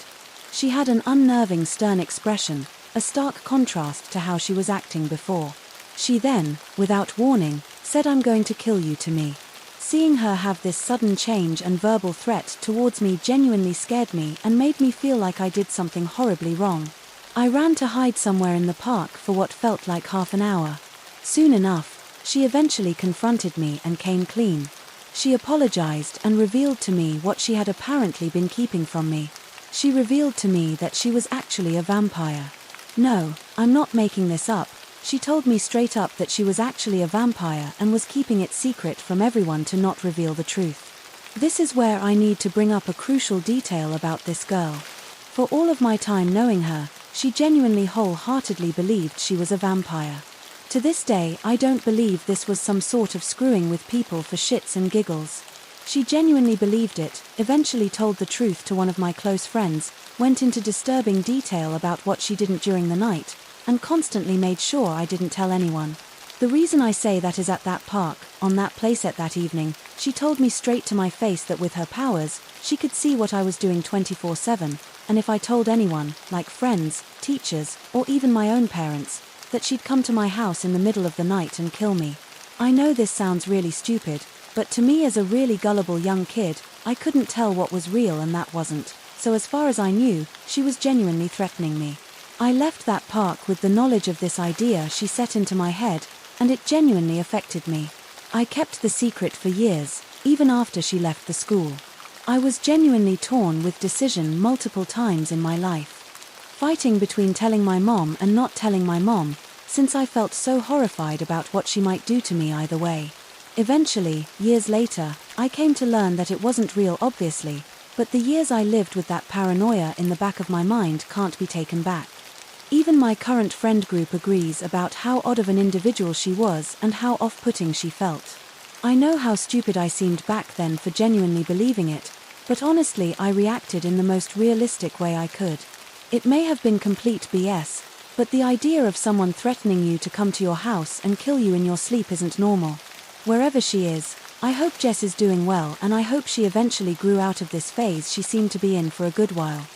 She had an unnerving stern expression, a stark contrast to how she was acting before. She then, without warning, said, "I'm going to kill you," to me. Seeing her have this sudden change and verbal threat towards me genuinely scared me and made me feel like I did something horribly wrong. I ran to hide somewhere in the park for what felt like half an hour. Soon enough, she eventually confronted me and came clean. She apologized and revealed to me what she had apparently been keeping from me. She revealed to me that she was actually a vampire. No, I'm not making this up. She told me straight up that she was actually a vampire and was keeping it secret from everyone to not reveal the truth. This is where I need to bring up a crucial detail about this girl. For all of my time knowing her, she genuinely wholeheartedly believed she was a vampire. To this day, I don't believe this was some sort of screwing with people for shits and giggles. She genuinely believed it, eventually told the truth to one of my close friends, went into disturbing detail about what she didn't during the night, and constantly made sure I didn't tell anyone. The reason I say that is at that park, on that playset that evening, she told me straight to my face that with her powers, she could see what I was doing 24/7, and if I told anyone, like friends, teachers, or even my own parents, that she'd come to my house in the middle of the night and kill me. I know this sounds really stupid, but to me as a really gullible young kid, I couldn't tell what was real and that wasn't, so as far as I knew, she was genuinely threatening me. I left that park with the knowledge of this idea she set into my head, and it genuinely affected me. I kept the secret for years, even after she left the school. I was genuinely torn with decision multiple times in my life. Fighting between telling my mom and not telling my mom, since I felt so horrified about what she might do to me either way. Eventually, years later, I came to learn that it wasn't real obviously, but the years I lived with that paranoia in the back of my mind can't be taken back. Even my current friend group agrees about how odd of an individual she was and how off-putting she felt. I know how stupid I seemed back then for genuinely believing it, but honestly I reacted in the most realistic way I could. It may have been complete BS, but the idea of someone threatening you to come to your house and kill you in your sleep isn't normal. Wherever she is, I hope Jess is doing well and I hope she eventually grew out of this phase she seemed to be in for a good while.